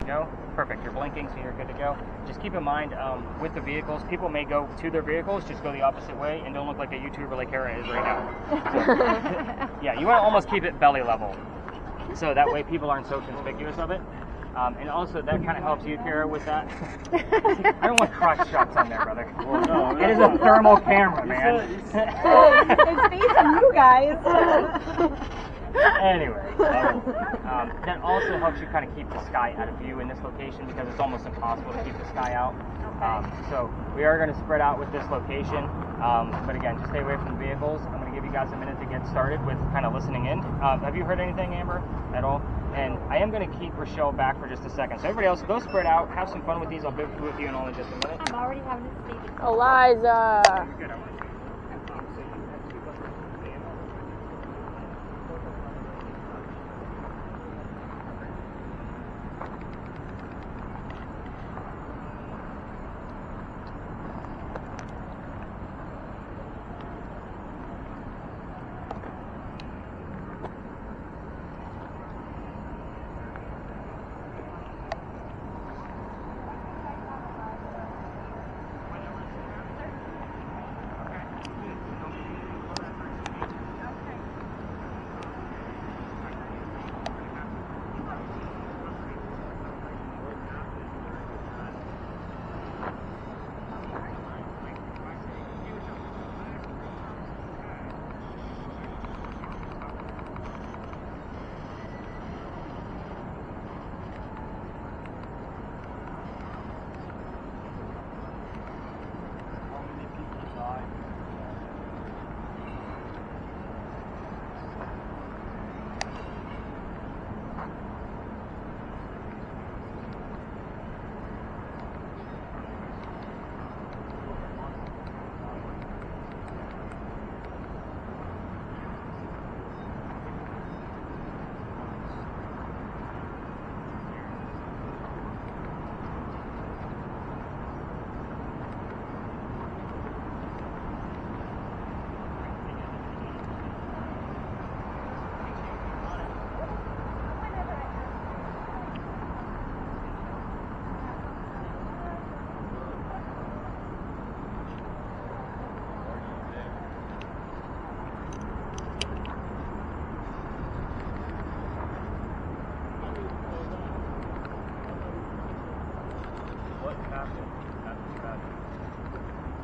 go. Perfect, you're blinking, so you're good to go. Just keep in mind, with the vehicles, people may go to their vehicles, just go the opposite way, and don't look like a YouTuber like Kara is right now. So, yeah, you want to almost keep it belly level, so that way people aren't so conspicuous of it. And also, that kind of helps you, Kara, with that. I don't want crotch shots on there, brother. Well, no, it is a thermal camera, man. It's based on you guys. Anyway, that also helps you kind of keep the sky out of view in this location because it's almost impossible to keep the sky out. So we are going to spread out with this location, but again, just stay away from the vehicles. I'm going to give you guys a minute to get started with kind of listening in. Have you heard anything, Amber, at all? And I am going to keep Rochelle back for just a second. So everybody else, go spread out, have some fun with these. I'll be with you in only just a minute. I'm already having a sleep. Eliza. Good.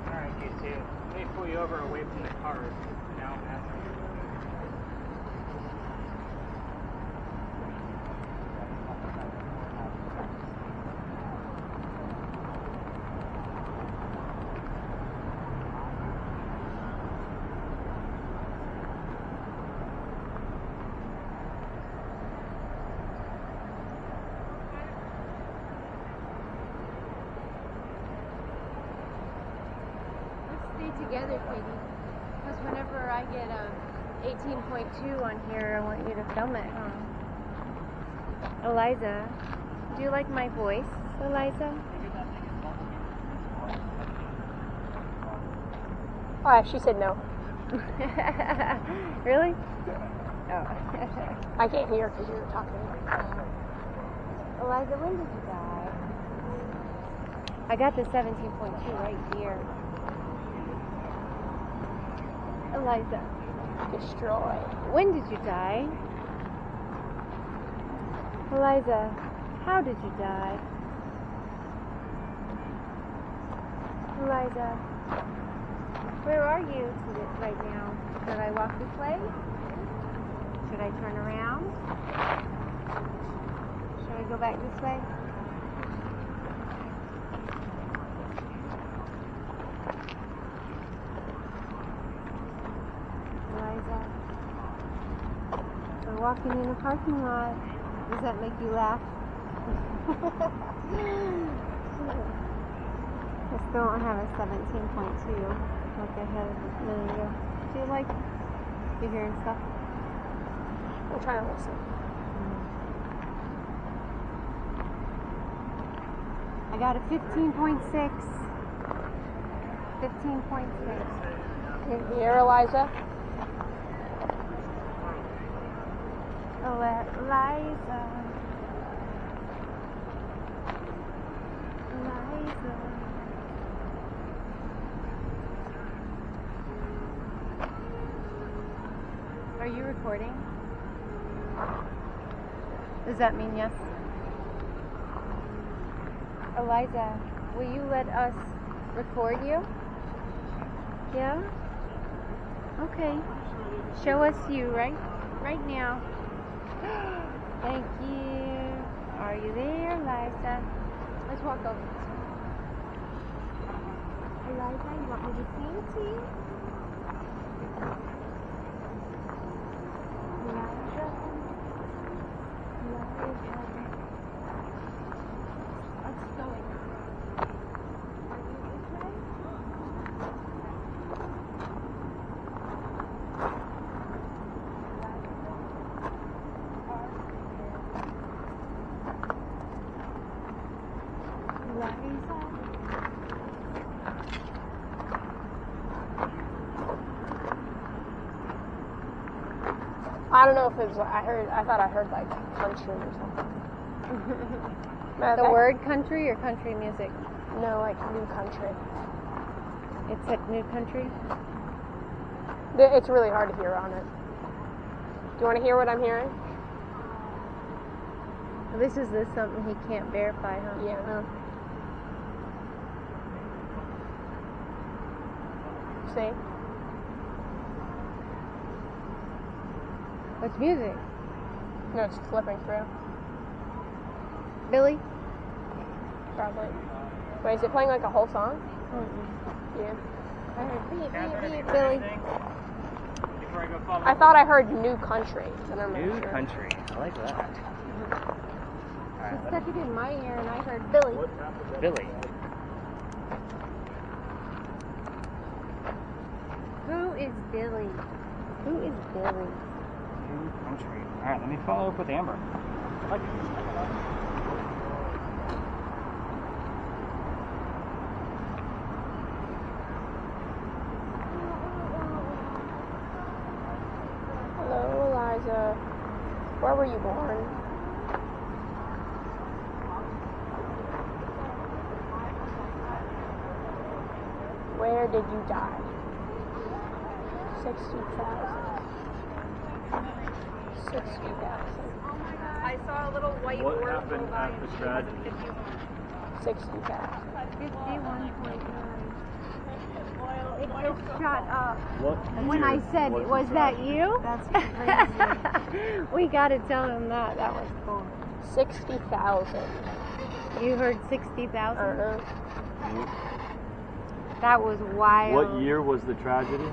Alright, you two. Let me pull you over away from the cars. Now, Together, Katie, because whenever I get 18.2 on here, I want you to film it, huh? Eliza, do you like my voice, Eliza? Oh, she said no. Really? Oh. I can't hear because you're talking. Eliza, when did you die? I got the 17.2 right here. Eliza. Destroy. When did you die? Eliza, how did you die? Eliza, where are you right now? Should I walk this way? Should I turn around? Should I go back this way? We're walking in a parking lot. Does that make you laugh? I still don't have a 17.2 like I had a minute ago. Do you like you hearing stuff? I'm trying to listen. I got a 15.6. 15.6. Can you hear, Eliza? Eliza. recording? Does that mean yes? Eliza, will you let us record you? Yeah? Okay. Show us you right now. Thank you. Are you there, Eliza? Let's walk over. Eliza, you want me to sing to you? Eliza. What's going on? Are you okay? I don't know if it was. I thought I heard like country or something. The word country or country music? No, like new country. It said new country? It's really hard to hear on it. Do you want to hear what I'm hearing? This is something he can't verify, huh? Yeah. No. See? What's music? No, it's flipping through. Billy? Probably. Wait, is it playing like a whole song? Mm-mm. Yeah. I heard beep, Catherine, have you beep, beep, heard Billy. anything before I go follow I up? thought I heard new country. But I'm not New sure. country. I like that. All She right, stuck it in my ear and I heard Billy. Billy. Who is Billy? Who is Billy? New country. All right, let me follow up with Amber. I like it. Hello, Eliza. Where were you born? Where did you die? 60,000. 60,000. I saw a little white What orb happened go by at and the she tragedy? was 60,000. 51.9. It just shot up. What When year I said, was was the that tragedy? you? That's crazy. We gotta tell him that. That was cool. 60,000. You heard 60,000? Uh-huh. That was wild. What year was the tragedy?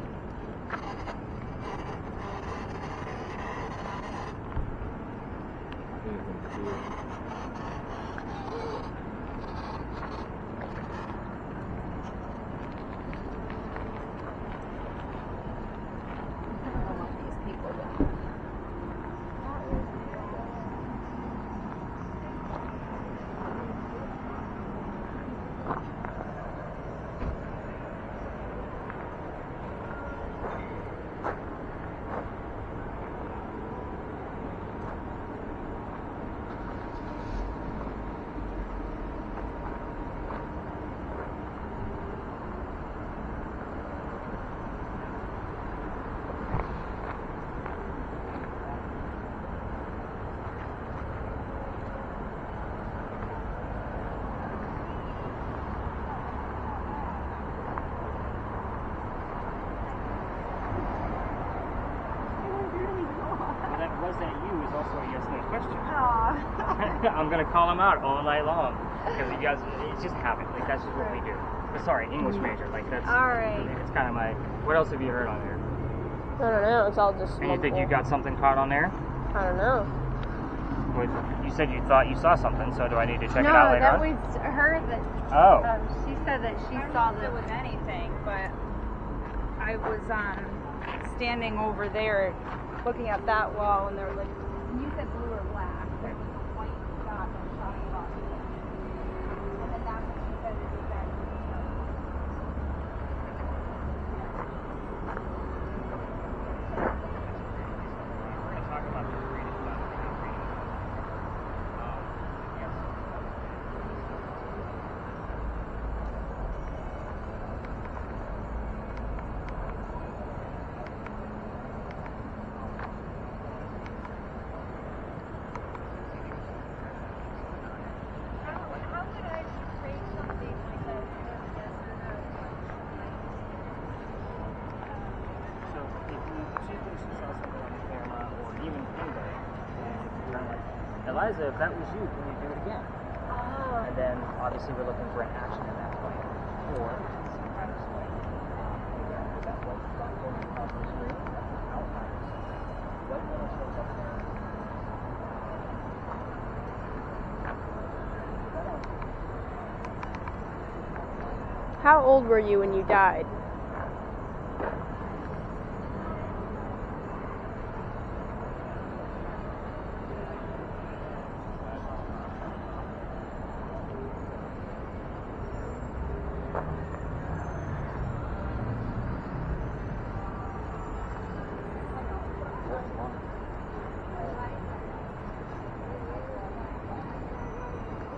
Was that you is also a yes no question. Aw. I'm gonna call him out all night long because you guys, it's just habit. Like that's just what we do. But sorry, English major. Like that's. All right. It's kind of my. What else have you heard on there? I don't know. It's all just. And you think you got something caught on there? I don't know. You said you thought you saw something. So do I need to check No, it out later that on? was her that. Oh. She said that she I don't saw know if the. it was anything, but I was standing over there looking at that wall, and there was like, you said blue or black. There was a white dot that shot across it. And then that's when she said it was that. We're gonna talk about the reading stuff. Yes. Eliza, if that was you, can you do it again? Oh. And then obviously we're looking for an action in that plan. Or some kind of swing. Again, with that white spot going across the screen, that's an outlier. White little shows up there. How old were you when you died?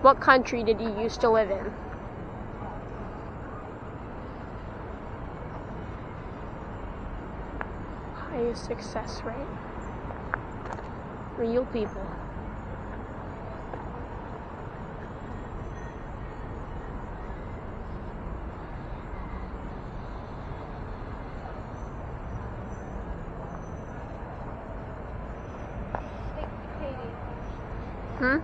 What country did you used to live in? Highest success rate. Real people. Hey, Katie, Hmm?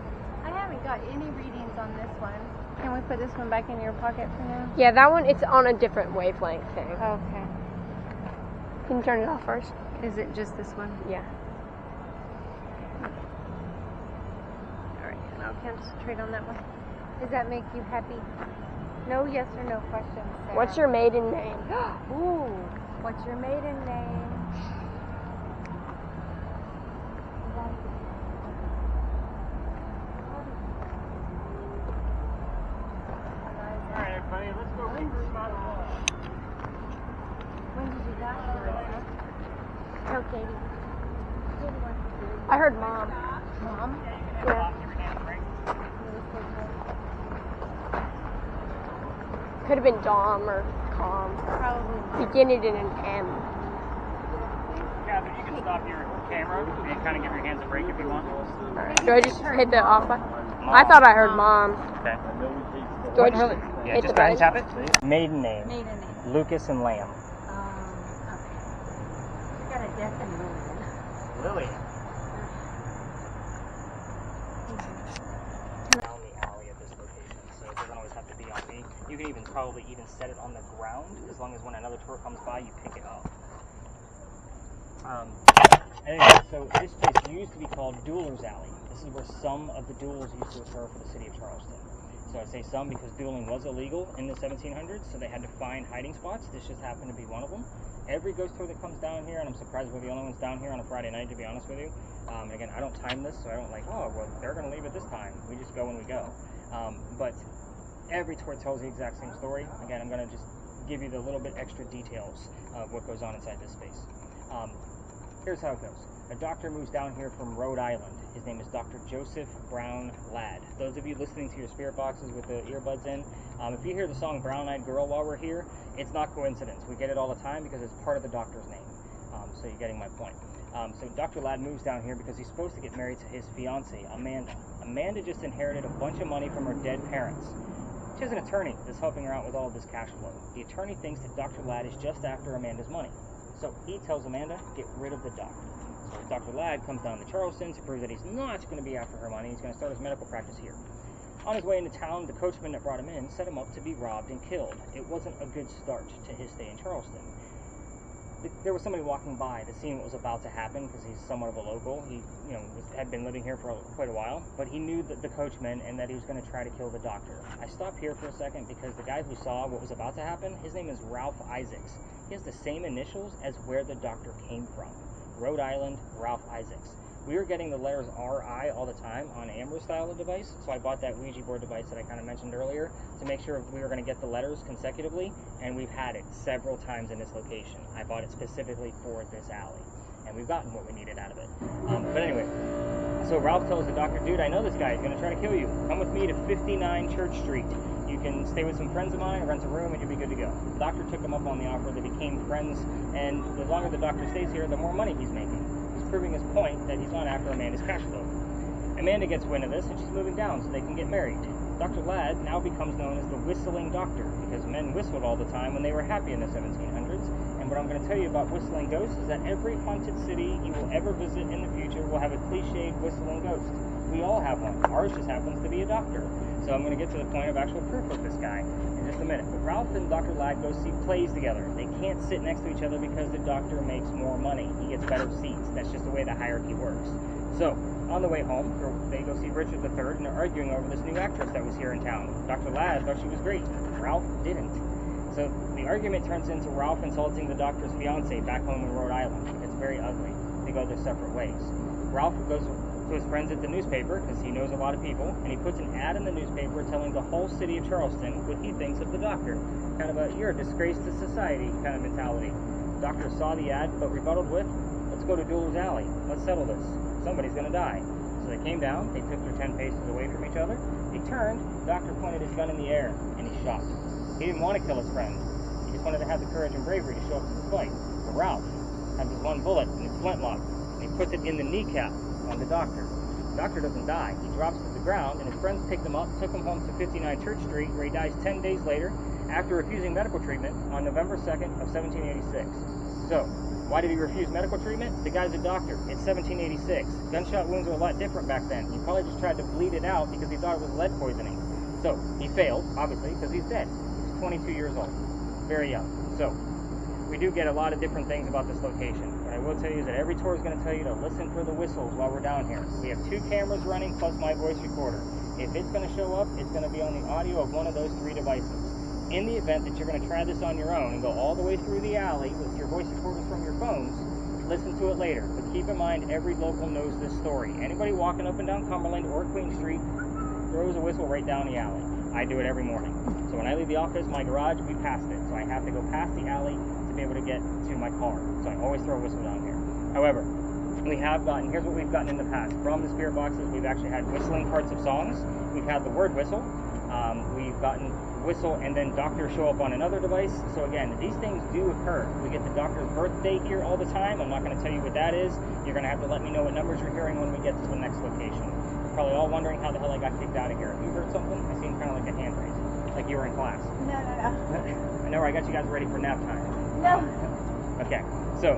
I haven't got any readings on this one. Can we put this one back in your pocket for now? Yeah, that one, it's on a different wavelength thing. Okay. Can you turn it off first? Is it just this one? Yeah. Alright, and I'll concentrate on that one. Does that make you happy? No yes or no questions, Sarah. What's your maiden name? Ooh, what's your maiden name? Alright, everybody, let's go reverse model wall. When did you die, Marissa? Tell Katie. Katie wants to do it. I heard mom. Mom? Yeah. Could have been Dom or Com. Probably. Beginning in an M. Catherine, you can stop your camera and kind of give your hands a break if you want. Alright. Do I just hit the off button? I thought I heard mom. Okay. Do I just Yeah, hit just the go ahead and tap button? it. Maiden name. Maiden name. Lucas and Lamb. Okay. You got a death in Lily. Lily. Down the alley at this location, so it doesn't always have to be on me. You can even probably set it on the ground, as long as when another tour comes by, you pick it up. Anyway, so this place used to be called Dueller's Alley. This is where some of the duels used to occur for the city of Charleston. So I say some because dueling was illegal in the 1700s, so they had to find hiding spots. This just happened to be one of them. Every ghost tour that comes down here, and I'm surprised we're the only ones down here on a Friday night, to be honest with you. And again, I don't time this, so I don't like, oh, well, they're going to leave at this time. We just go when we go. But every tour tells the exact same story. Again, I'm going to just give you the little bit extra details of what goes on inside this space. Here's how it goes. A doctor moves down here from Rhode Island. His name is Dr. Joseph Brown Ladd. Those of you listening to your spirit boxes with the earbuds in, if you hear the song Brown Eyed Girl while we're here, it's not coincidence. We get it all the time because it's part of the doctor's name. So you're getting my point. So Dr. Ladd moves down here because he's supposed to get married to his fiancée, Amanda. Amanda just inherited a bunch of money from her dead parents. She has an attorney that's helping her out with all of this cash flow. The attorney thinks that Dr. Ladd is just after Amanda's money. So he tells Amanda, get rid of the doctor. So Dr. Ladd comes down to Charleston to prove that he's not going to be after her money. He's going to start his medical practice here. On his way into town, the coachman that brought him in set him up to be robbed and killed. It wasn't a good start to his stay in Charleston. There was somebody walking by that seen what was about to happen because he's somewhat of a local. He, had been living here for quite a while, but he knew that the coachman and that he was going to try to kill the doctor. I stop here for a second because the guy who saw what was about to happen, his name is Ralph Isaacs. He has the same initials as where the doctor came from. Rhode Island, Ralph Isaacs. We were getting the letters RI all the time on Amber's style of device, so I bought that Ouija board device that I kind of mentioned earlier to make sure we were going to get the letters consecutively, and we've had it several times in this location. I bought it specifically for this alley, and we've gotten what we needed out of it. But anyway, so Ralph tells the doctor, dude, I know this guy is going to try to kill you. Come with me to 59 Church Street. You can stay with some friends of mine, rent a room, and you'll be good to go. The doctor took him up on the offer. They became friends, and the longer the doctor stays here, the more money he's making. He's proving his point that he's not after Amanda's cash flow. Amanda gets wind of this, and she's moving down so they can get married. Dr. Ladd now becomes known as the Whistling Doctor, because men whistled all the time when they were happy in the 1700s. And what I'm going to tell you about whistling ghosts is that every haunted city you will ever visit in the future will have a cliched whistling ghost. We all have one. Ours just happens to be a doctor. So I'm going to get to the point of actual proof of this guy in just a minute. But Ralph and Dr. Ladd go see plays together. They can't sit next to each other because the doctor makes more money. He gets better seats. That's just the way the hierarchy works. So on the way home, they go see Richard III, and they're arguing over this new actress that was here in town. Dr. Ladd thought she was great. Ralph didn't. So the argument turns into Ralph insulting the doctor's fiance back home in Rhode Island. It's very ugly. They go their separate ways. Ralph goes to his friends at the newspaper because he knows a lot of people, and he puts an ad in the newspaper telling the whole city of Charleston what he thinks of the doctor. Kind of a, you're a disgrace to society kind of mentality. The doctor saw the ad, but rebutted with, let's go to Dueler's Alley. Let's settle this. Somebody's going to die. So they came down, they took their 10 paces away from each other, they turned, the doctor pointed his gun in the air, and he shot. He didn't want to kill his friend. He just wanted to have the courage and bravery to show up to the fight. But Ralph has his one bullet in his flintlock, and he puts it in the kneecap on the doctor. The doctor doesn't die. He drops to the ground, and his friends picked him up, took him home to 59 Church Street, where he dies 10 days later after refusing medical treatment on November 2nd of 1786. So, why did he refuse medical treatment? The guy's a doctor. It's 1786. Gunshot wounds were a lot different back then. He probably just tried to bleed it out because he thought it was lead poisoning. So, he failed, obviously, because he's dead. He's 22 years old. Very young. So, we do get a lot of different things about this location. What I will tell you is that every tour is going to tell you to listen for the whistles while we're down here. We have 2 cameras running plus my voice recorder. If it's going to show up, it's going to be on the audio of one of those 3 devices. In the event that you're going to try this on your own and go all the way through the alley with your voice recorders from your phones, listen to it later. But keep in mind, every local knows this story. Anybody walking up and down Cumberland or Queen Street throws a whistle right down the alley. I do it every morning. So when I leave the office, my garage, we passed it. So I have to go past the alley to be able to get to my car. So I always throw a whistle down here. However, here's what we've gotten in the past. From the spirit boxes, we've actually had whistling parts of songs. We've had the word whistle. We've gotten whistle and then doctor show up on another device. So again, these things do occur. We get the doctor's birthday here all the time. I'm not going to tell you what that is. You're going to have to let me know what numbers you're hearing when we get to the next location. You're probably all wondering how the hell I got kicked out of here. Have you heard something? I seem kind of like a hand raise, like you were in class. No. I know I got you guys ready for nap time. No. Okay, so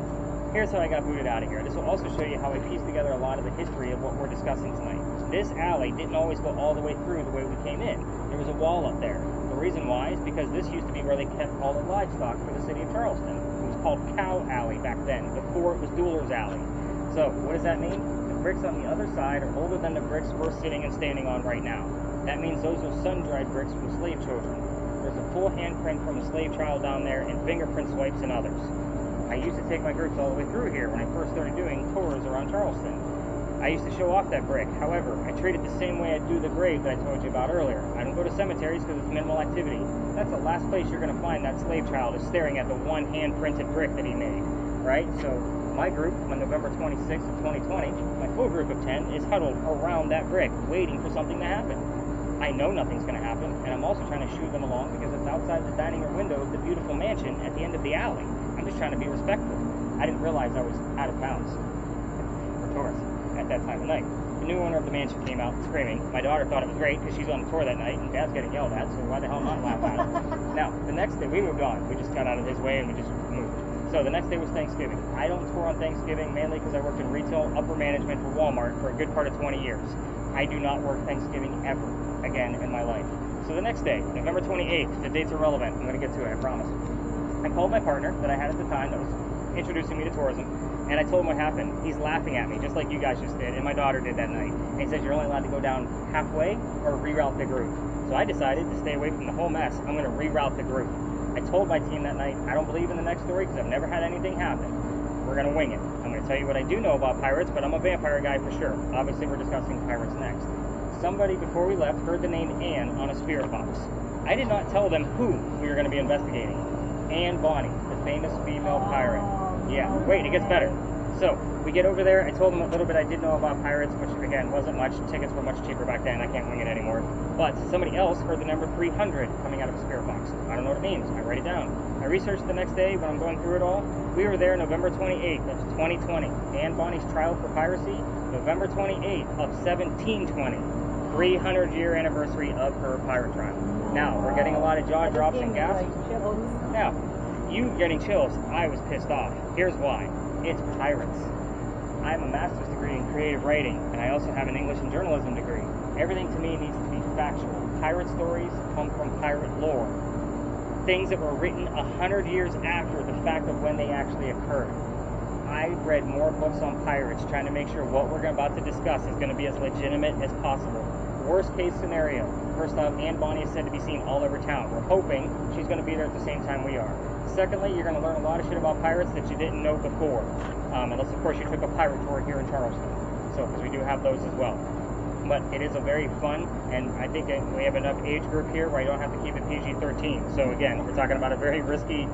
here's how I got booted out of here. This will also show you how I pieced together a lot of the history of what we're discussing tonight. This alley didn't always go all the way through the way we came in. There was a wall up there. The reason why is because this used to be where they kept all the livestock for the city of Charleston. It was called Cow Alley back then, before it was Dueler's Alley. So, what does that mean? The bricks on the other side are older than the bricks we're sitting and standing on right now. That means those are sun-dried bricks from slave children. There's a full handprint from a slave child down there and fingerprint swipes and others. I used to take my groups all the way through here when I first started doing tours around Charleston. I used to show off that brick. However, I treat it the same way I do the grave that I told you about earlier. I don't go to cemeteries because it's minimal activity. That's the last place you're going to find that slave child is staring at the one hand-printed brick that he made, right? So my group, on November 26th of 2020, my full group of 10 is huddled around that brick, waiting for something to happen. I know nothing's going to happen, and I'm also trying to shoot them along because it's outside the dining room window of the beautiful mansion at the end of the alley. I'm just trying to be respectful. I didn't realize I was out of bounds for tourists at that time of night. The new owner of the mansion came out screaming. My daughter thought it was great because she's on the tour that night, and Dad's getting yelled at, so why the hell not laugh at him? Now, the next day, we moved on. We just got out of his way, and we just moved. So the next day was Thanksgiving. I don't tour on Thanksgiving, mainly because I worked in retail upper management for Walmart for a good part of 20 years. I do not work Thanksgiving ever again in my life. So the next day, November 28th, the dates are relevant. I'm going to get to it, I promise. I called my partner that I had at the time that was introducing me to tourism, and I told him what happened. He's laughing at me, just like you guys just did, and my daughter did that night. And he says, you're only allowed to go down halfway or reroute the group. So I decided to stay away from the whole mess. I'm going to reroute the group. I told my team that night, I don't believe in the next story because I've never had anything happen. We're going to wing it. I'm going to tell you what I do know about pirates, but I'm a vampire guy for sure. Obviously, we're discussing pirates next. Somebody, before we left, heard the name Anne on a spirit box. I did not tell them who we were going to be investigating. Anne Bonny, the famous female pirate. Yeah, wait, it gets better. So, we get over there, I told them a little bit I did know about pirates, which again, wasn't much. Tickets were much cheaper back then, I can't wing it anymore. But somebody else heard the number 300 coming out of a spirit box. I don't know what it means, I write it down. I researched the next day when I'm going through it all. We were there November 28th of 2020. Anne Bonny's trial for piracy, November 28th of 1720. 300-year anniversary of her pirate trial. Now, we're getting a lot of jaw drops and gasps. Now, you getting chills, I was pissed off. Here's why. It's pirates. I have a master's degree degree in creative writing, and I also have an English and journalism degree. Everything to me needs to be factual. Pirate stories come from pirate lore. Things that were written 100 years after the fact of when they actually occurred. I read more books on pirates trying to make sure what we're about to discuss is going to be as legitimate as possible. Worst case scenario, first off, Anne Bonny is said to be seen all over town. We're hoping she's going to be there at the same time we are. Secondly, you're going to learn a lot of shit about pirates that you didn't know before. Unless, of course, you took a pirate tour here in Charleston. So, because we do have those as well. But it is a very fun, and I think we have enough age group here where I don't have to keep it PG-13. So again, we're talking about a very risky,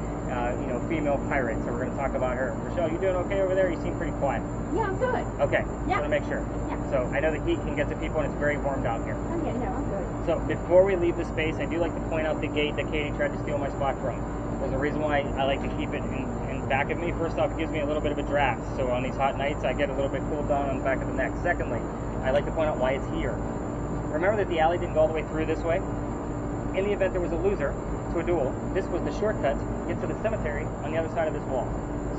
female pirate. So we're going to talk about her. Rochelle, you doing okay over there? You seem pretty quiet. Yeah, I'm good. Okay, Yeah. just want to make sure. Yeah. So I know the heat can get to people, and it's very warm down here. Oh, yeah, no, I'm good. So before we leave the space, I do like to point out the gate that Katie tried to steal my spot from. There's a reason why I like to keep it in back of me. First off, it gives me a little bit of a draft. So on these hot nights, I get a little bit cooled down on the back of the neck. Secondly, I like to point out why it's here. Remember that the alley didn't go all the way through this way? In the event there was a loser to a duel, this was the shortcut to get to the cemetery on the other side of this wall.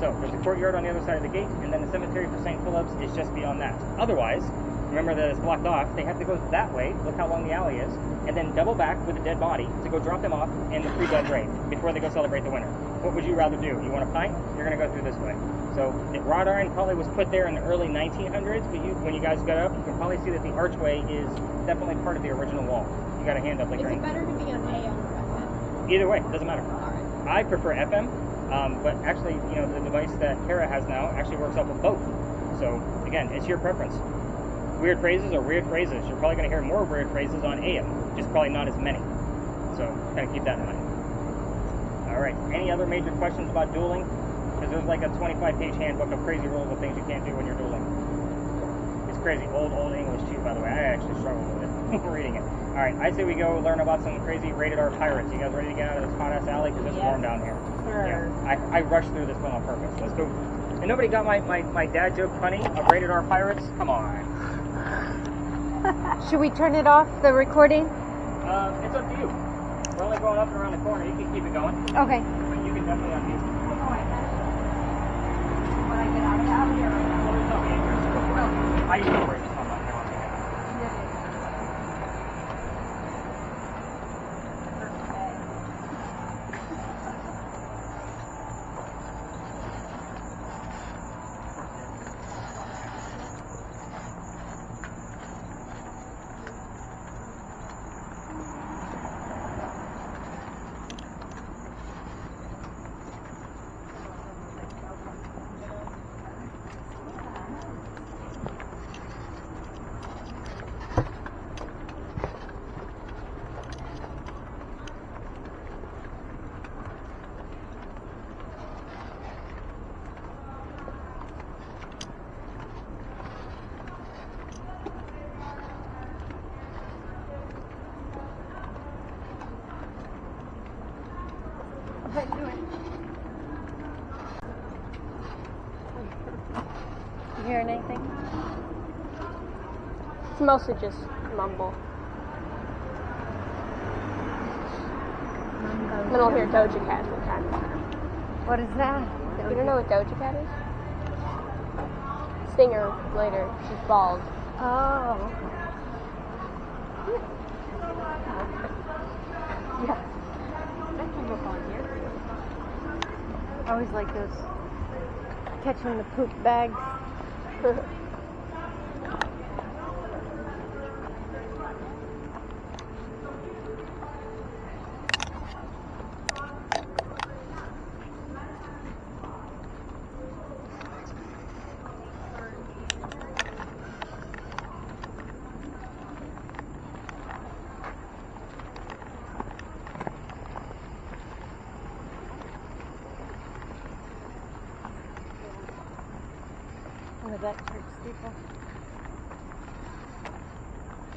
So there's a courtyard on the other side of the gate, and then the cemetery for St. Philip's is just beyond that. Otherwise, remember that it's blocked off, they have to go that way, look how long the alley is, and then double back with a dead body to go drop them off in the pre-dead grave before they go celebrate the winter. What would you rather do? You want a pint? You're going to go through this way. So the wrought iron probably was put there in the early 1900s, but when you guys got up, you can probably see that the archway is definitely part of the original wall. You got a hand up like Is right. it better to be on AM or FM? Either way, doesn't matter. All right. I prefer FM, but actually, the device that Kara has now actually works off of both. So again, it's your preference. Weird phrases are weird phrases. You're probably going to hear more weird phrases on AM, just probably not as many. So kind of keep that in mind. All right. Any other major questions about dueling? Because there's like a 25-page handbook of crazy rules of things you can't do when you're dueling. It's crazy. Old English too, by the way. I actually struggled with it reading it. All right. I say we go learn about some crazy rated R pirates. You guys ready to get out of this hot ass alley? Because it's warm down here. Sure. Yeah. I rushed through this one on purpose. Let's go. And nobody got my dad joke funny of rated R pirates? Come on. Should we turn it off, the recording? It's up to you. We're only going up and around the corner. You can keep it going. Okay. But you can definitely unmute. When I get out of here. Well, there's no dangerous. I usually break some of my hair. How you doing? You hearing anything? It's mostly just mumble. Then I'll hear Doja Cat from time to time. What is that? You don't know what Doja Cat is? Singer later. She's bald. Oh. Yeah. That can look on here. I always like those catching the poop bags. On the back church steeple.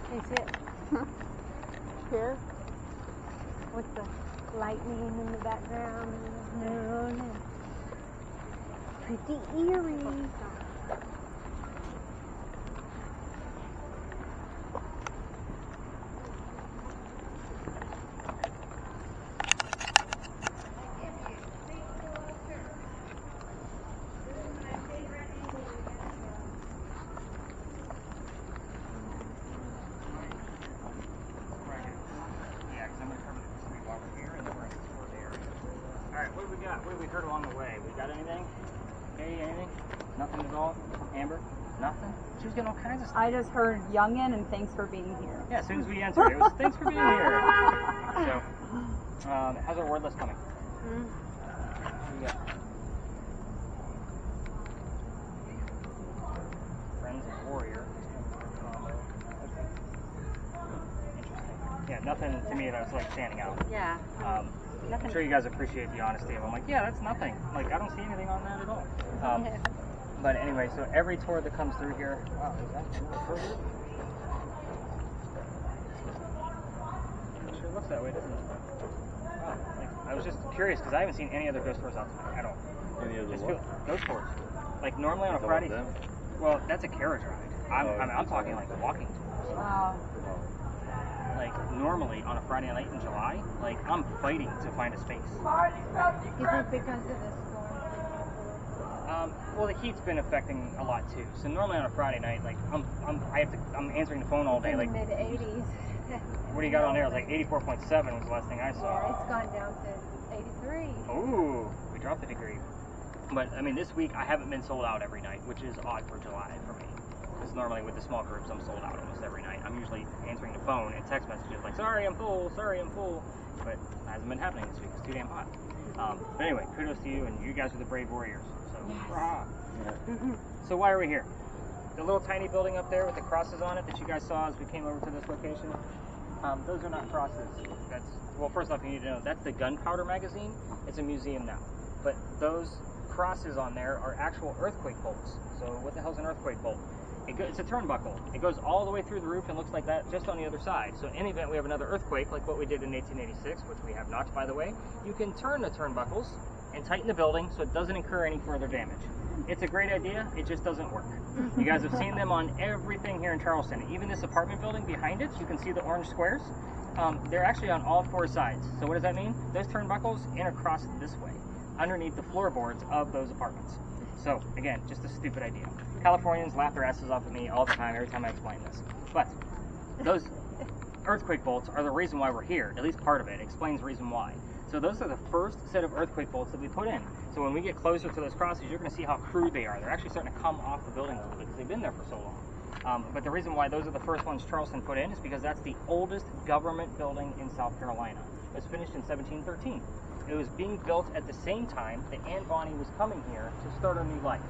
Can you see it? Here? With the lightning in the background and the moon and pretty eerie. what have we heard along the way? We got anything? Hey, anything? Nothing at all? Amber? Nothing? She was getting all kinds of stuff. I just heard youngin' and thanks for being here. Yeah, as soon as we answered, it was thanks for being here. So, how's our word list coming? What do you got? Friends of Warrior. Okay. Interesting. Yeah, nothing to me that's like standing out. Yeah. I'm sure you guys appreciate the honesty. I'm like, yeah, that's nothing. Like, I don't see anything on that at all. But anyway, so every tour that comes through here, wow, is that it sure looks that way, doesn't it? Wow, like, I was just curious because I haven't seen any other ghost tours out tonight at all. Any other Just what? ghost tours. Like normally on a Friday. Well, that's a carriage ride. I'm talking like walking tours. Wow. Like normally on a Friday night in July, like I'm fighting to find a space. Is it because of the storm? Well, the heat's been affecting a lot too. So normally on a Friday night, like I'm answering the phone all day. Like Mid 80s. What do you got on there? It was like 84.7 was the last thing I saw. Yeah, it's gone down to 83. Ooh, we dropped a degree. But I mean, this week I haven't been sold out every night, which is odd for July for me. Because normally with the small groups, I'm sold out almost every night. I'm usually answering the phone and text messages like, sorry, I'm full, sorry, I'm full. But it hasn't been happening this week. It's too damn hot. But anyway, kudos to you, and you guys are the brave warriors. So, rah. So why are we here? The little tiny building up there with the crosses on it that you guys saw as we came over to this location, those are not crosses. That's, well, first off, you need to know, that's the Gunpowder magazine. It's a museum now. But those crosses on there are actual earthquake bolts. So what the hell's an earthquake bolt? It's a turnbuckle. It goes all the way through the roof and looks like that just on the other side. So in any event we have another earthquake, like what we did in 1886, which we have not, by the way, you can turn the turnbuckles and tighten the building so it doesn't incur any further damage. It's a great idea, it just doesn't work. You guys have seen them on everything here in Charleston. Even this apartment building behind it, you can see the orange squares. They're actually on all four sides. So what does that mean? Those turnbuckles intercross this way, underneath the floorboards of those apartments. So again, just a stupid idea. Californians laugh their asses off at me all the time, every time I explain this. But those earthquake bolts are the reason why we're here. At least part of it explains the reason why. So those are the first set of earthquake bolts that we put in. So when we get closer to those crosses, you're going to see how crude they are. They're actually starting to come off the building a little bit because they've been there for so long. But the reason why those are the first ones Charleston put in is because that's the oldest government building in South Carolina. It was finished in 1713. It was being built at the same time that Anne Bonny was coming here to start her new life.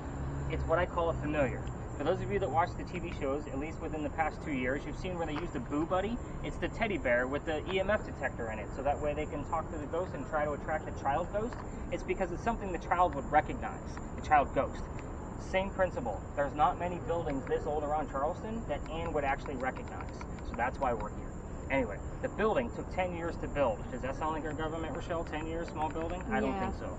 It's what I call a familiar. For those of you that watch the TV shows, at least within the past 2 years, you've seen where they use the Boo Buddy. It's the teddy bear with the EMF detector in it, so that way they can talk to the ghost and try to attract the child ghost. It's because it's something the child would recognize, the child ghost. Same principle. There's not many buildings this old around Charleston that Anne would actually recognize, so that's why we're here. Anyway, the building took 10 years to build. Does that sound like our government, Rochelle? 10 years, small building? I don't think so.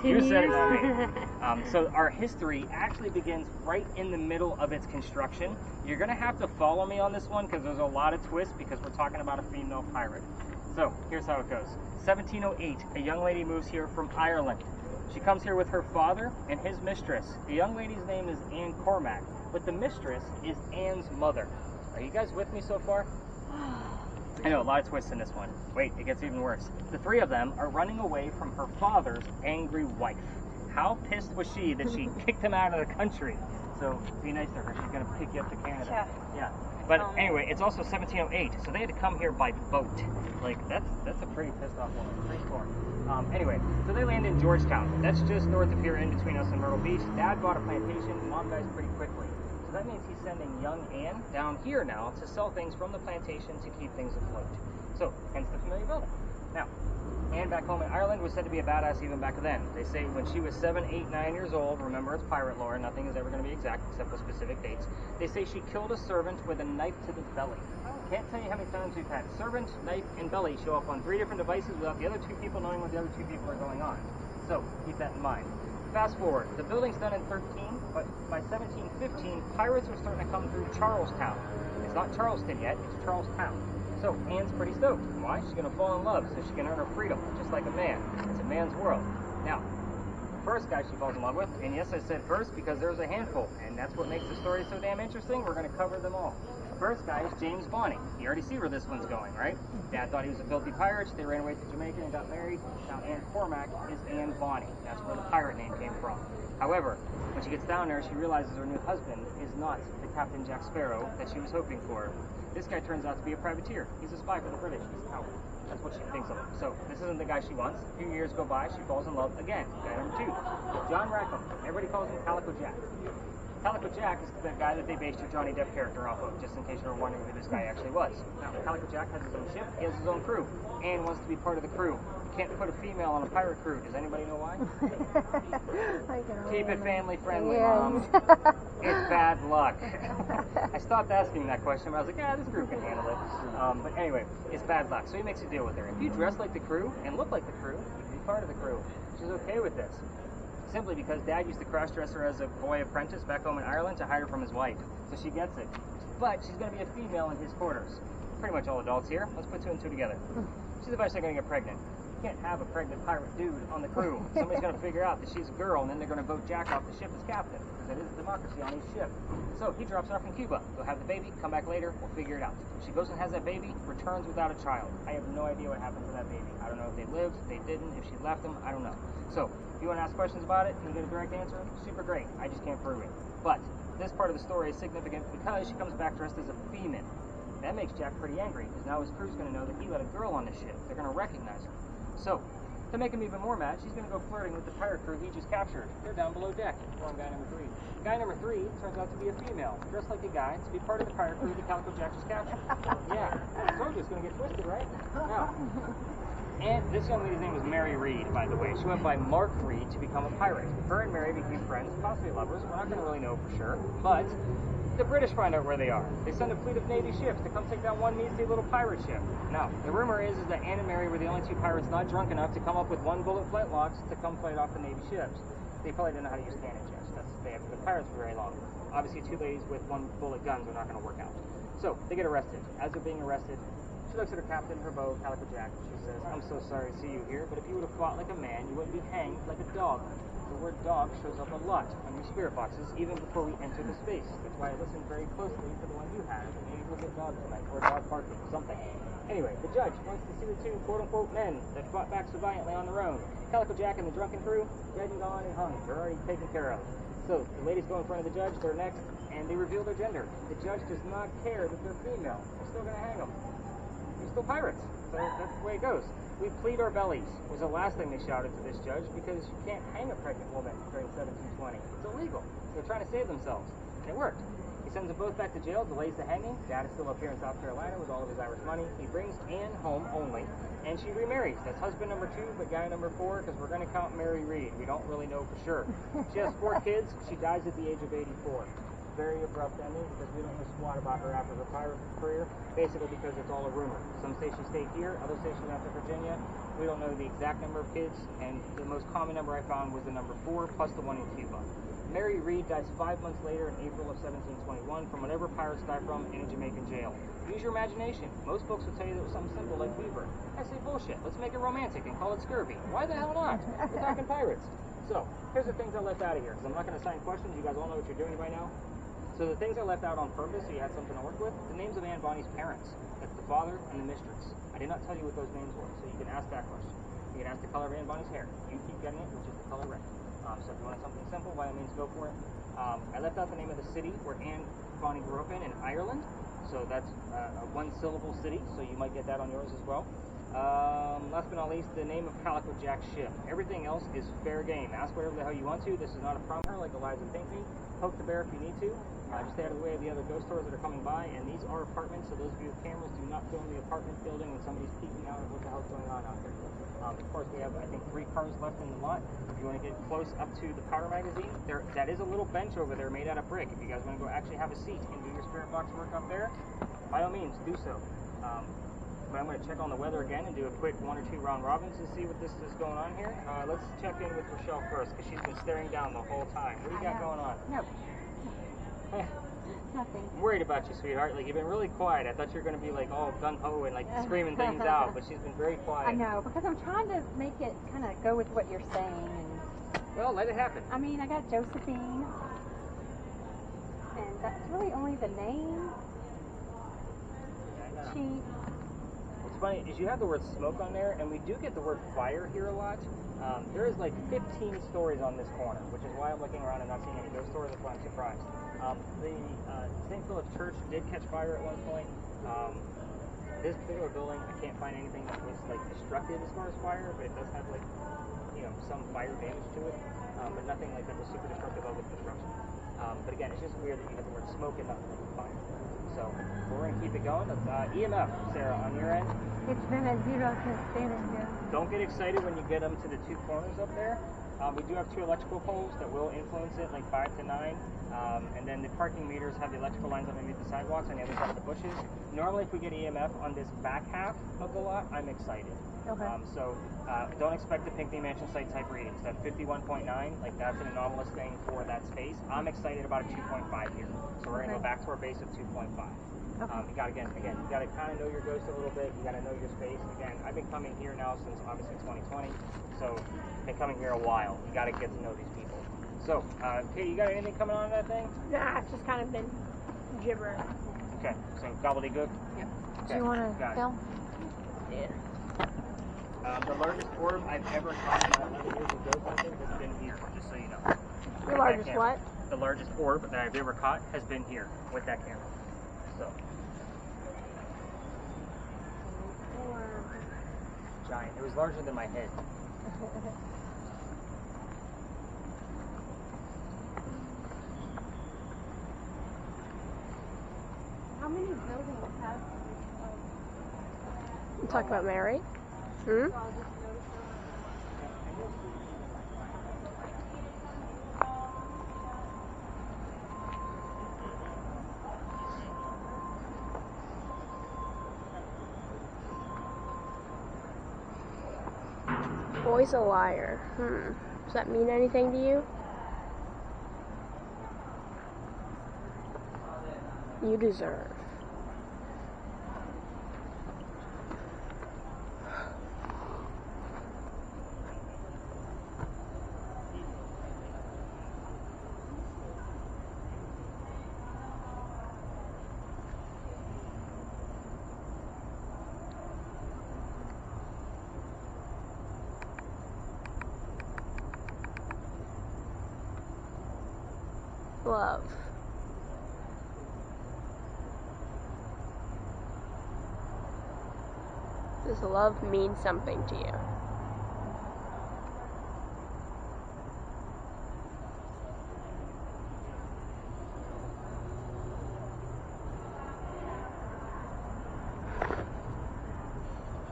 You said it, not me. So our history actually begins right in the middle of its construction. You're going to have to follow me on this one because there's a lot of twists because we're talking about a female pirate. So here's how it goes. 1708, a young lady moves here from Ireland. She comes here with her father and his mistress. The young lady's name is Anne Cormack, but the mistress is Anne's mother. Are you guys with me so far? I know, a lot of twists in this one. Wait, it gets even worse. The three of them are running away from her father's angry wife. How pissed was she that she kicked him out of the country? So be nice to her. She's going to pick you up to Canada. Yeah. But anyway, it's also 1708, so they had to come here by boat. Like, that's a pretty pissed off woman. Pretty cool. Anyway, so they land in Georgetown. That's just north of here, in between us and Myrtle Beach. Dad bought a plantation. Mom dies pretty quickly. So that means he's sending young Anne down here now to sell things from the plantation to keep things afloat. So, hence the familiar building. Now, Anne back home in Ireland was said to be a badass even back then. They say when she was 7, 8, 9 years old, remember it's pirate lore, nothing is ever going to be exact except for specific dates. They say she killed a servant with a knife to the belly. Can't tell you how many times we've had servant, knife, and belly show up on 3 different devices without the other 2 people knowing what the other 2 people are going on. So, keep that in mind. Fast forward, the building's done in 13, but by 1715, pirates are starting to come through Charlestown. It's not Charleston yet, it's Charlestown. So Anne's pretty stoked. Why? She's going to fall in love so she can earn her freedom, just like a man. It's a man's world. Now, the first guy she falls in love with, and yes, I said first because there's a handful, and that's what makes the story so damn interesting. We're going to cover them all. The first guy is James Bonnie. You already see where this one's going, right? Dad thought he was a filthy pirate. They ran away to Jamaica and got married. Now Anne Cormac is Anne Bonnie. That's where the pirate name came from. However, when she gets down there, she realizes her new husband is not the Captain Jack Sparrow that she was hoping for. This guy turns out to be a privateer. He's a spy for the British. He's a coward. That's what she thinks of him. So this isn't the guy she wants. A few years go by, she falls in love again. Guy number 2, John Rackham. Everybody calls him Calico Jack. Calico Jack is the guy that they based your Johnny Depp character off of, just in case you were wondering who this guy actually was. Now, Calico Jack has his own ship, he has his own crew. Anne wants to be part of the crew. You can't put a female on a pirate crew. Does anybody know why? Keep it family friendly, Mom. It's bad luck. I stopped asking that question, but I was like, yeah, this group can handle it. But anyway, it's bad luck. So he makes a deal with her. If you dress like the crew and look like the crew, you can be part of the crew. She's okay with this. Simply because Dad used to cross-dress her as a boy apprentice back home in Ireland to hide her from his wife. So she gets it. But she's going to be a female in his quarters. Pretty much all adults here. Let's put 2 and 2 together. She's eventually going to get pregnant. You can't have a pregnant pirate dude on the crew. Somebody's going to figure out that she's a girl, and then they're going to vote Jack off the ship as captain, because it is a democracy on each ship. So he drops her off in Cuba. They'll have the baby, come back later, we'll figure it out. She goes and has that baby, returns without a child. I have no idea what happened to that baby. I don't know if they lived, if they didn't, if she left them, I don't know. So, if you want to ask questions about it, and you get a direct answer, super great. I just can't prove it. But this part of the story is significant because she comes back dressed as a female. That makes Jack pretty angry, because now his crew's going to know that he let a girl on the ship. They're going to recognize her. So, to make him even more mad, she's going to go flirting with the pirate crew he just captured. They're down below deck. We're on guy number 3. Guy number 3 turns out to be a female, dressed like a guy, to be part of the pirate crew that Calico Jack just captured. Yeah, I told you it's going to get twisted, right? Now, and this young lady's name was Mary Reed, by the way. She went by Mark Reed to become a pirate. Her and Mary became friends, possibly lovers. We're not going to really know for sure, but the British find out where they are. They send a fleet of Navy ships to come take down one measly little pirate ship. Now, the rumor is that Anne and Mary were the only 2 pirates not drunk enough to come up with 1 bullet flintlocks to come fight off the Navy ships. They probably didn't know how to use cannon jets. They haven't been pirates for very long. Obviously, 2 ladies with 1 bullet guns are not going to work out. So, they get arrested. As they're being arrested, she looks at her captain, her beau, Calico Jack, and she says, I'm so sorry to see you here, but if you would have fought like a man, you wouldn't be hanged like a dog. The word dog shows up a lot on your spirit boxes, even before we enter the space. That's why I listened very closely to the one you had, and maybe we'll get dog tonight, or dog barking, or something. Anyway, the judge wants to see the 2 quote-unquote men that fought back so valiantly on their own. Calico Jack and the drunken crew, dead and gone and hung. They're already taken care of. So, the ladies go in front of the judge, they're next, and they reveal their gender. The judge does not care that they're female. They're still going to hang them. They're still pirates. So that's the way it goes. We plead our bellies was the last thing they shouted to this judge, because you can't hang a pregnant woman during 1720. It's illegal. They're trying to save themselves. And it worked. He sends them both back to jail, delays the hanging. Dad is still up here in South Carolina with all of his Irish money. He brings Anne home only, and she remarries. That's husband number 2, but guy number 4, because we're going to count Mary Reed. We don't really know for sure. She has 4 kids. She dies at the age of 84. Very abrupt ending, because we don't know squat about her after her pirate career, basically because it's all a rumor. Some say she stayed here, others say she went to Virginia. We don't know the exact number of kids, and the most common number I found was the number 4 plus the one in Cuba. Mary Reed dies 5 months later in April of 1721 from whatever pirates die from in a Jamaican jail. Use your imagination. Most folks will tell you that it was something simple like fever. I say bullshit. Let's make it romantic and call it scurvy. Why the hell not? We're talking pirates. So, here's the things I left out of here, because I'm not going to assign questions. You guys all know what you're doing by now. So the things I left out on purpose so you had something to work with, the names of Anne Bonnie's parents. That's the father and the mistress. I did not tell you what those names were, so you can ask that question. You can ask the color of Anne Bonnie's hair. You keep getting it, which is the color red. So if you want something simple, by all means go for it. I left out the name of the city where Anne Bonnie grew up in Ireland. So that's a 1-syllable city, so you might get that on yours as well. Last but not least, the name of Calico Jack's ship. Everything else is fair game. Ask whatever the hell you want to. This is not a prompter like Eliza Pinckney. Poke the bear if you need to. Just stay out of the way of the other ghost tours that are coming by. And these are apartments, so those of you with cameras, do not film the apartment building when somebody's peeking out of what the hell's going on out there. Of course, we have, I think, 3 cars left in the lot. If you want to get close up to the powder magazine, that is a little bench over there made out of brick. If you guys want to go actually have a seat and do your spirit box work up there, by all means, do so. But I'm going to check on the weather again and do a quick 1 or 2 round robins to see what this is going on here. Let's check in with Rochelle first, because she's been staring down the whole time. What do you got going on? Nope. Nothing. I'm worried about you, sweetheart. Like, you've been really quiet. I thought you were going to be like all gung-ho and like screaming things out, but she's been very quiet. I know, because I'm trying to make it kind of go with what you're saying. And well, let it happen. I mean, I got Josephine, and that's really only the name. cheap. What's funny is you have the word smoke on there, and we do get the word fire here a lot. There is like 15 stories on this corner, which is why I'm looking around and not seeing any ghost stories. That's why I'm surprised. The St. Philip Church did catch fire at one point. This particular building, I can't find anything that was like destructive as far as fire, but it does have like, you know, some fire damage to it, but nothing like that was super destructive of the destruction. But again, it's just weird that you have the word smoke and not the word fire. So we're gonna keep it going. Let's, EMF, Sarah, on your end. It's been at 0 since standing here. Don't get excited when you get them to the two corners up there. We do have two electrical poles that will influence it, like 5 to 9. And then the parking meters have the electrical lines underneath the sidewalks on the other side of the bushes. Normally, if we get EMF on this back half of the lot, I'm excited. Okay. So don't expect the Pinckney Mansion site type readings. That 51.9, like that's an anomalous thing for that space. I'm excited about a 2.5 here. So we're gonna go back to our base of 2.5. You gotta you gotta kind of know your ghost a little bit. You gotta know your space. Again, I've been coming here now since obviously 2020, so I've been coming here a while. You gotta get to know these people. So, Katie, you got anything coming on that thing? Nah, it's just kind of been gibbering. Okay, so gobbledygook. Yep. Okay, Do you want to film? Yeah. The largest orb I've ever caught in my 11 years of ghost hunting has been here. Just so you know. The largest what? The largest orb that I've ever caught has been here with that camera. So. Giant. It was larger than my head. How many buildings have You talking about Mary? Hmm? Boy's a liar. Does that mean anything to you? You deserve. Love. Does love mean something to you?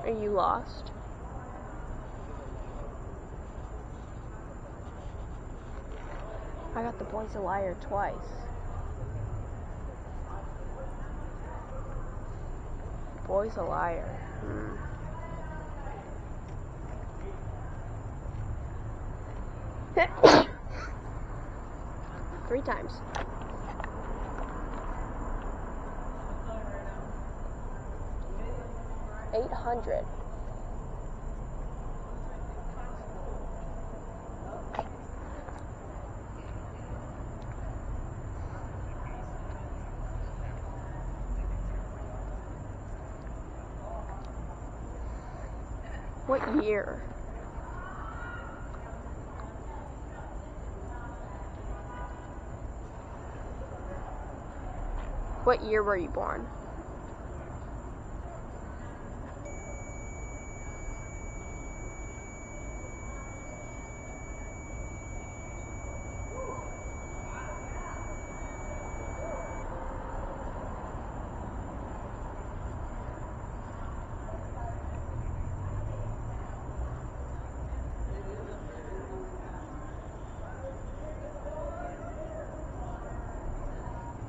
Are you lost? I got the boy's a liar twice. Boy's a liar. 3 times. $800. What year? What year were you born?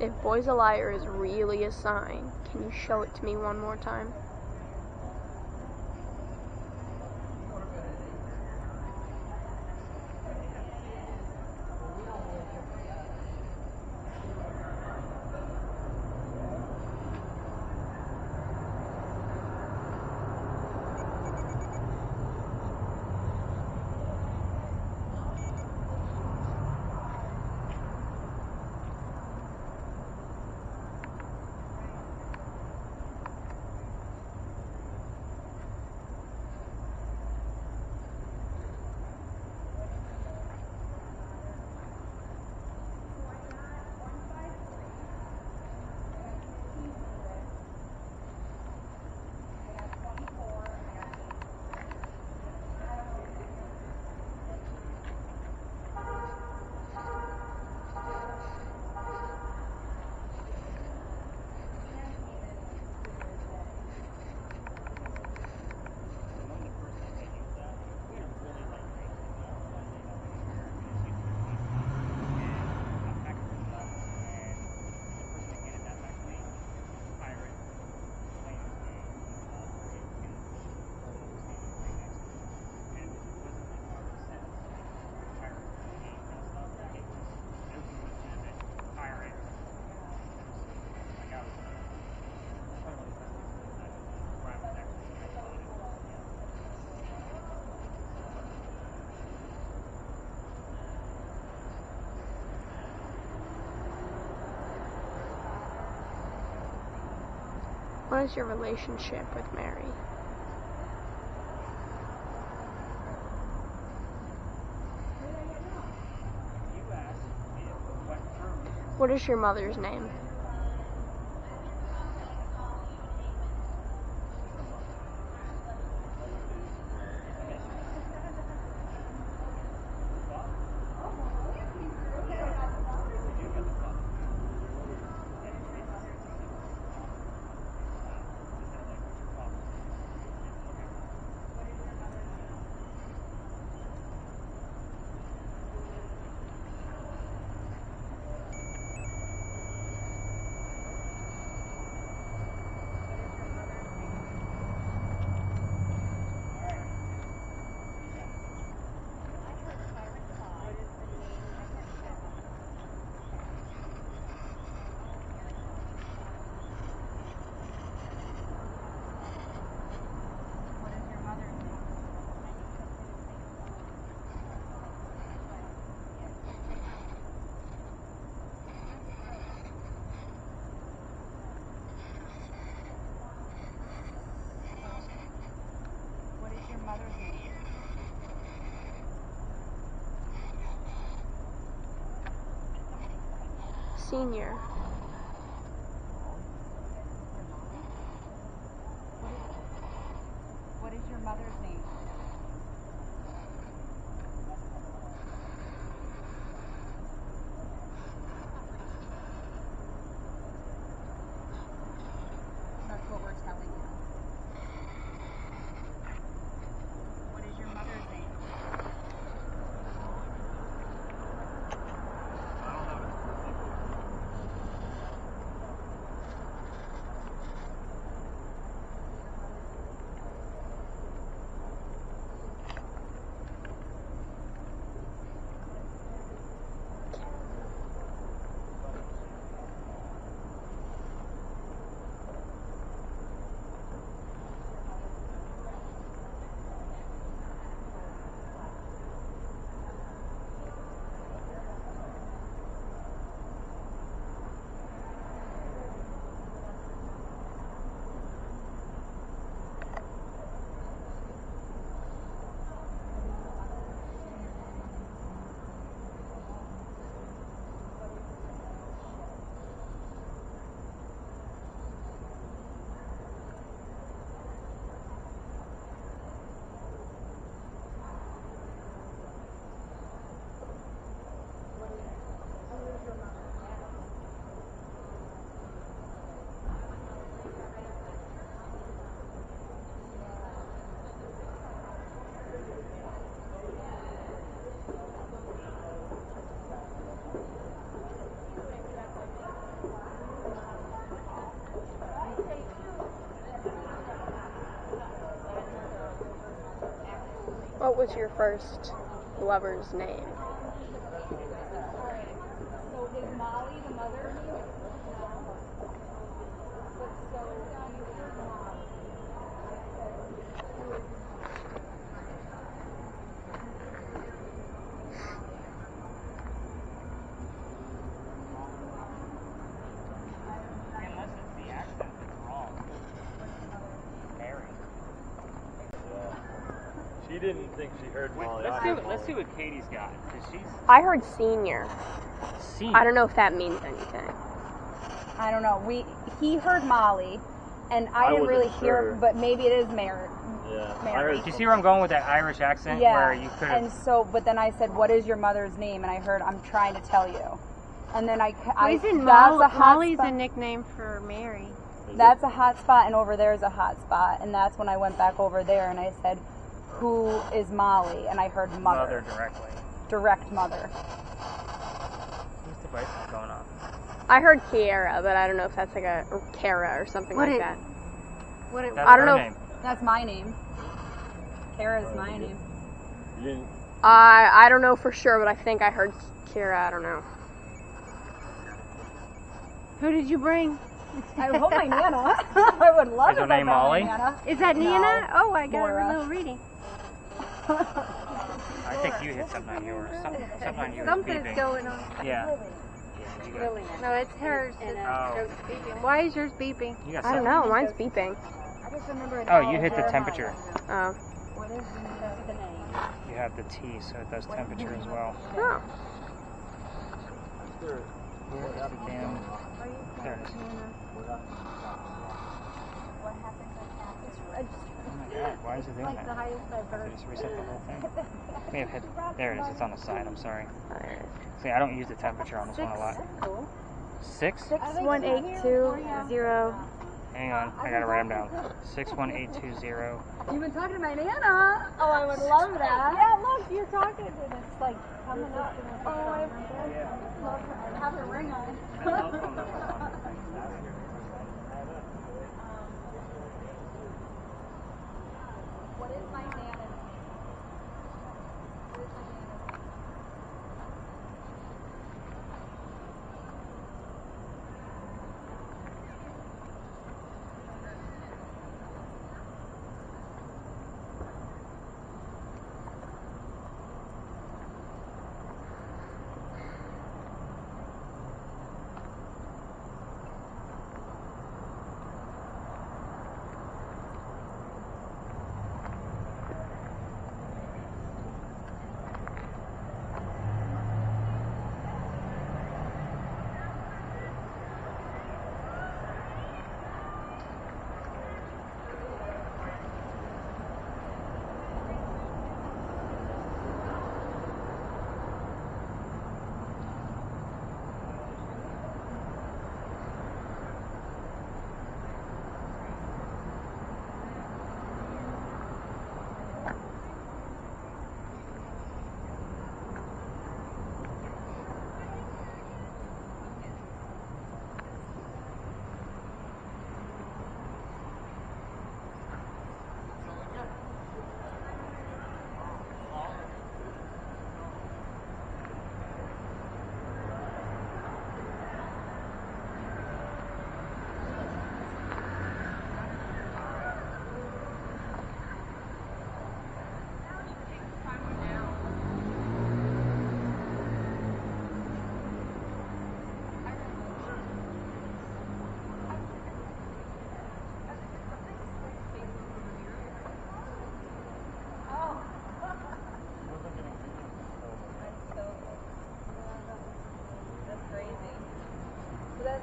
If boy's a liar is really a sign, can you show it to me one more time? What is your relationship with Mary? What is your mother's name? Senior. What is your mother's name? That's what we're telling you. What is your mother's name? What was your first lover's name? So is Molly the mother? Unless it's the accent that's wrong. Mary. She didn't think she heard Molly. Let's see what Katie's got. 'Cause she's I heard senior. senior. I don't know if that means anything. I don't know. He heard Molly, and I didn't wasn't really sure. hear, but maybe it is Mary. Yeah. Mary. I heard Do you see where I'm going with that Irish accent? Yeah. Where you could And have. so, but then I said, "What is your mother's name?" And I heard, "I'm trying to tell you." And then Isn't that's a hot Molly's spot. a nickname for Mary? That's a hot spot, and over there is a hot spot, and that's when I went back over there and I said, "Who is Molly?" And I heard Mother directly. direct mother. Whose device is going off? I heard Kiara, but I don't know if that's like a or Kara or something What like it- that. What it, That's I don't her know. name. That's my name. Kara is my name. You didn't. I don't know for sure, but I think I heard Kira. I don't know. who did you bring? I hope my Nana. I would love Is her if I name found my Molly? Nana. Is that No, Nina? Oh, I got Laura. a little reading. I think you hit something on yours. Something on yours Something's beeping. going on. Yeah. beeping? You got, Lillian. No, it's hers. And, Oh. it's beeping. Why is yours beeping? you got I don't something? know. Mine's beeping. I just remember it Oh, all you hit the Jeremiah. temperature. Oh. What is the name? You have the T, so it does temperature as well. Oh. Where is the damn... There it is. What happens at Catholic Oh Register? my god, why is it doing Like that? the highest I've Did heard. it just reset the whole thing? May have hit... There it is, it's on the side, I'm sorry. Alright. See, I don't use the temperature on this one a lot. Cool. 6? 61820. Hang on, I gotta write them down. 61820. You've been talking to my Nana. Oh, I would love that. Yeah, look, you're talking and it's like coming up. And it's love her. Have her ring on. What is my Nana's name? What is my Nana's name?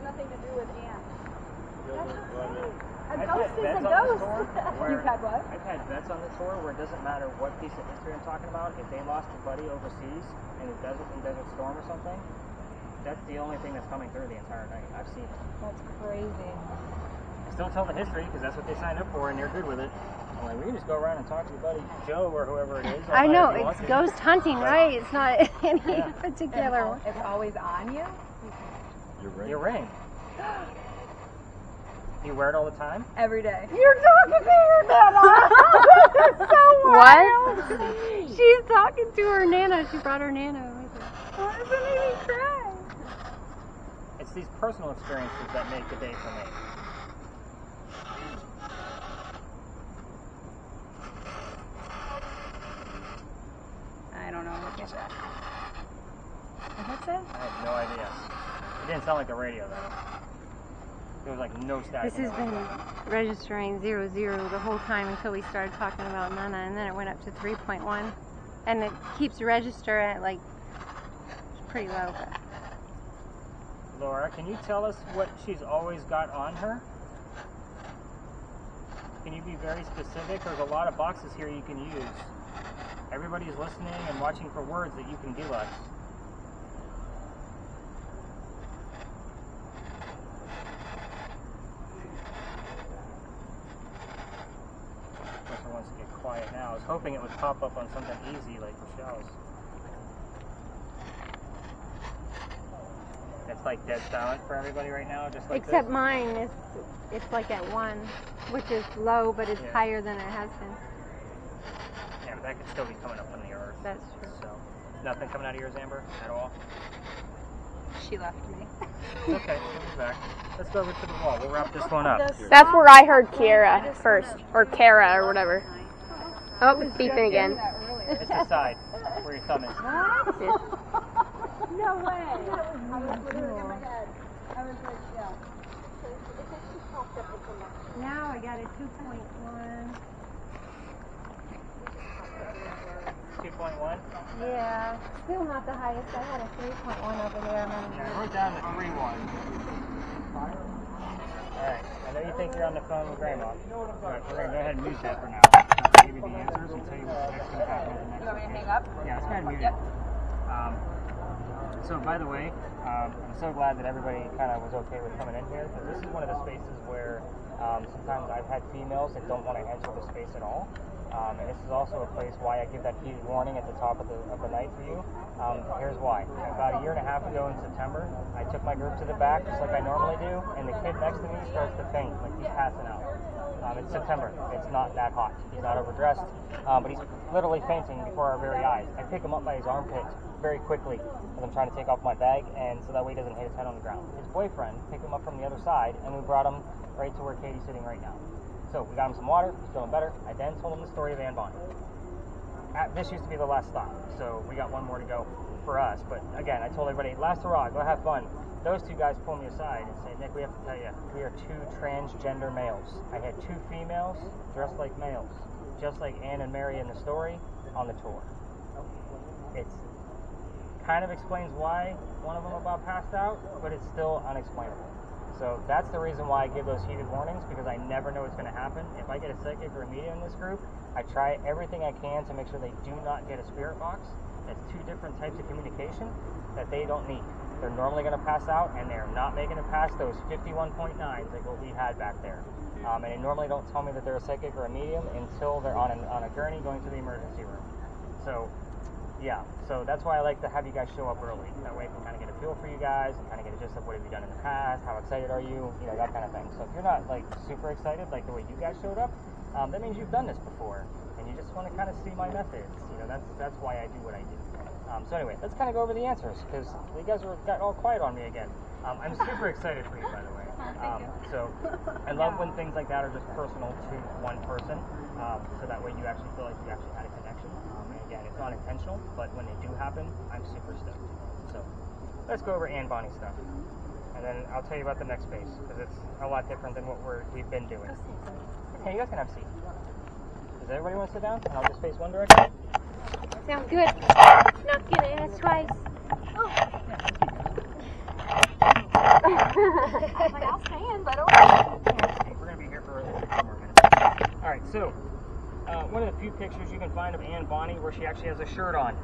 Nothing to do with ants. A ghost is a ghost. You've had what? I've had vets on the tour where it doesn't matter what piece of history I'm talking about. If they lost a buddy overseas in Desert Storm or something, that's the only thing that's coming through the entire night. I've seen it. That's crazy. I still tell the history because that's what they signed up for and they're good with it. I'm like, we can just go around and talk to your buddy Joe or whoever it is. I know, if you it's want to. ghost hunting, right? It's not any Yeah. particular one. It's always on you? Your ring. You wear it all the time? Every day. You're talking to her Nana! That's so wild! What? She's talking to her Nana. She brought her Nana with her. Why does it make me cry? It's these personal experiences that make the day for me. I don't know what you said. What's that? I have no idea. It didn't sound like the radio though. There was like no static. This has been registering 00 the whole time until we started talking about Nana, and then it went up to 3.1. And it keeps register at like, it's pretty low. But. Laura, can you tell us what she's always got on her? Can you be very specific? There's a lot of boxes here you can use. Everybody's listening and watching for words that you can give us. Person wants to get quiet now. I was hoping it would pop up on something easy like Rochelle's. It's like dead silent for everybody right now, just like Except this. mine, it's like at 1, which is low, but it's Yeah. higher than it has been. Yeah, but that could still be coming up on the earth. That's true. So, nothing coming out of yours, Amber, at all? She left me. Okay, we'll be back. Let's go over to the wall. We'll wrap this one up. That's where I heard Kiera first, or Kara, or whatever. Oh, it's beeping again. It's the side where your thumb is. Yeah. No way. I was literally in my head. I was like, yeah. Now I got a 2.1. 2.1? Yeah, still not the highest. I had a 3.1 over there. Yeah, I wrote down the 3.1. Alright, I know you think you're on the phone with Grandma. But we're going to go ahead and mute that for now. I'll give you the answers and tell you what's next going to happen at the next You want me to location. hang up? Yeah, let's go ahead and mute it. So by the way, I'm so glad that everybody kind of was okay with coming in here, because this is one of the spaces where sometimes I've had females that don't want to enter the space at all. And this is also a place why I give that heated warning at the top of the night for you. Here's why. About a year and a half ago in September, I took my group to the back just like I normally do, and the kid next to me starts to faint, like he's passing out. It's September. It's not that hot. He's not overdressed, but he's literally fainting before our very eyes. I pick him up by his armpit very quickly as I'm trying to take off my bag, and so that way he doesn't hit his head on the ground. His boyfriend picked him up from the other side, and we brought him right to where Katie's sitting right now. So we got him some water. He's feeling better. I then told him the story of Anne Bonny. This used to be the last stop, so we got one more to go for us. But again, I told everybody, last hurrah, go have fun. Those two guys pulled me aside and said, Nick, we have to tell you, we are two transgender males. I had two females dressed like males, just like Anne and Mary in the story on the tour. It's kind of explains why one of them about passed out, but it's still unexplainable. So that's the reason why I give those heated warnings, because I never know what's going to happen. If I get a psychic or a medium in this group, I try everything I can to make sure they do not get a spirit box. That's two different types of communication that they don't need. They're normally going to pass out, and they're not making it past those 51.9s like what we had back there. And they normally don't tell me that they're a psychic or a medium until they're on a gurney going to the emergency room. So yeah, so that's why I like to have you guys show up early. That way I can kind of get a feel for you guys and kind of get a gist of what have you done in the past, how excited are you, that kind of thing. So if you're not like super excited like the way you guys showed up, that means you've done this before and you just want to kind of see my methods. That's why I do what I do. So anyway, let's kind of go over the answers, because you guys got all quiet on me again. I'm super excited for you, by the way. So I love when things like that are just personal to one person, so that way you actually feel like you actually had a connection. And again, it's not intentional, but when they do happen, I'm super stoked. So let's go over Anne Bonny stuff, and then I'll tell you about the next space, because it's a lot different than what we've been doing. Hey, you guys can have a seat. Does everybody want to sit down? And I'll just face one direction. Sounds good. Not gonna ask twice. Like, I'll stand, but okay. We're going to be here for a few more minutes. Alright, so one of the few pictures you can find of Anne Bonny where she actually has a shirt on.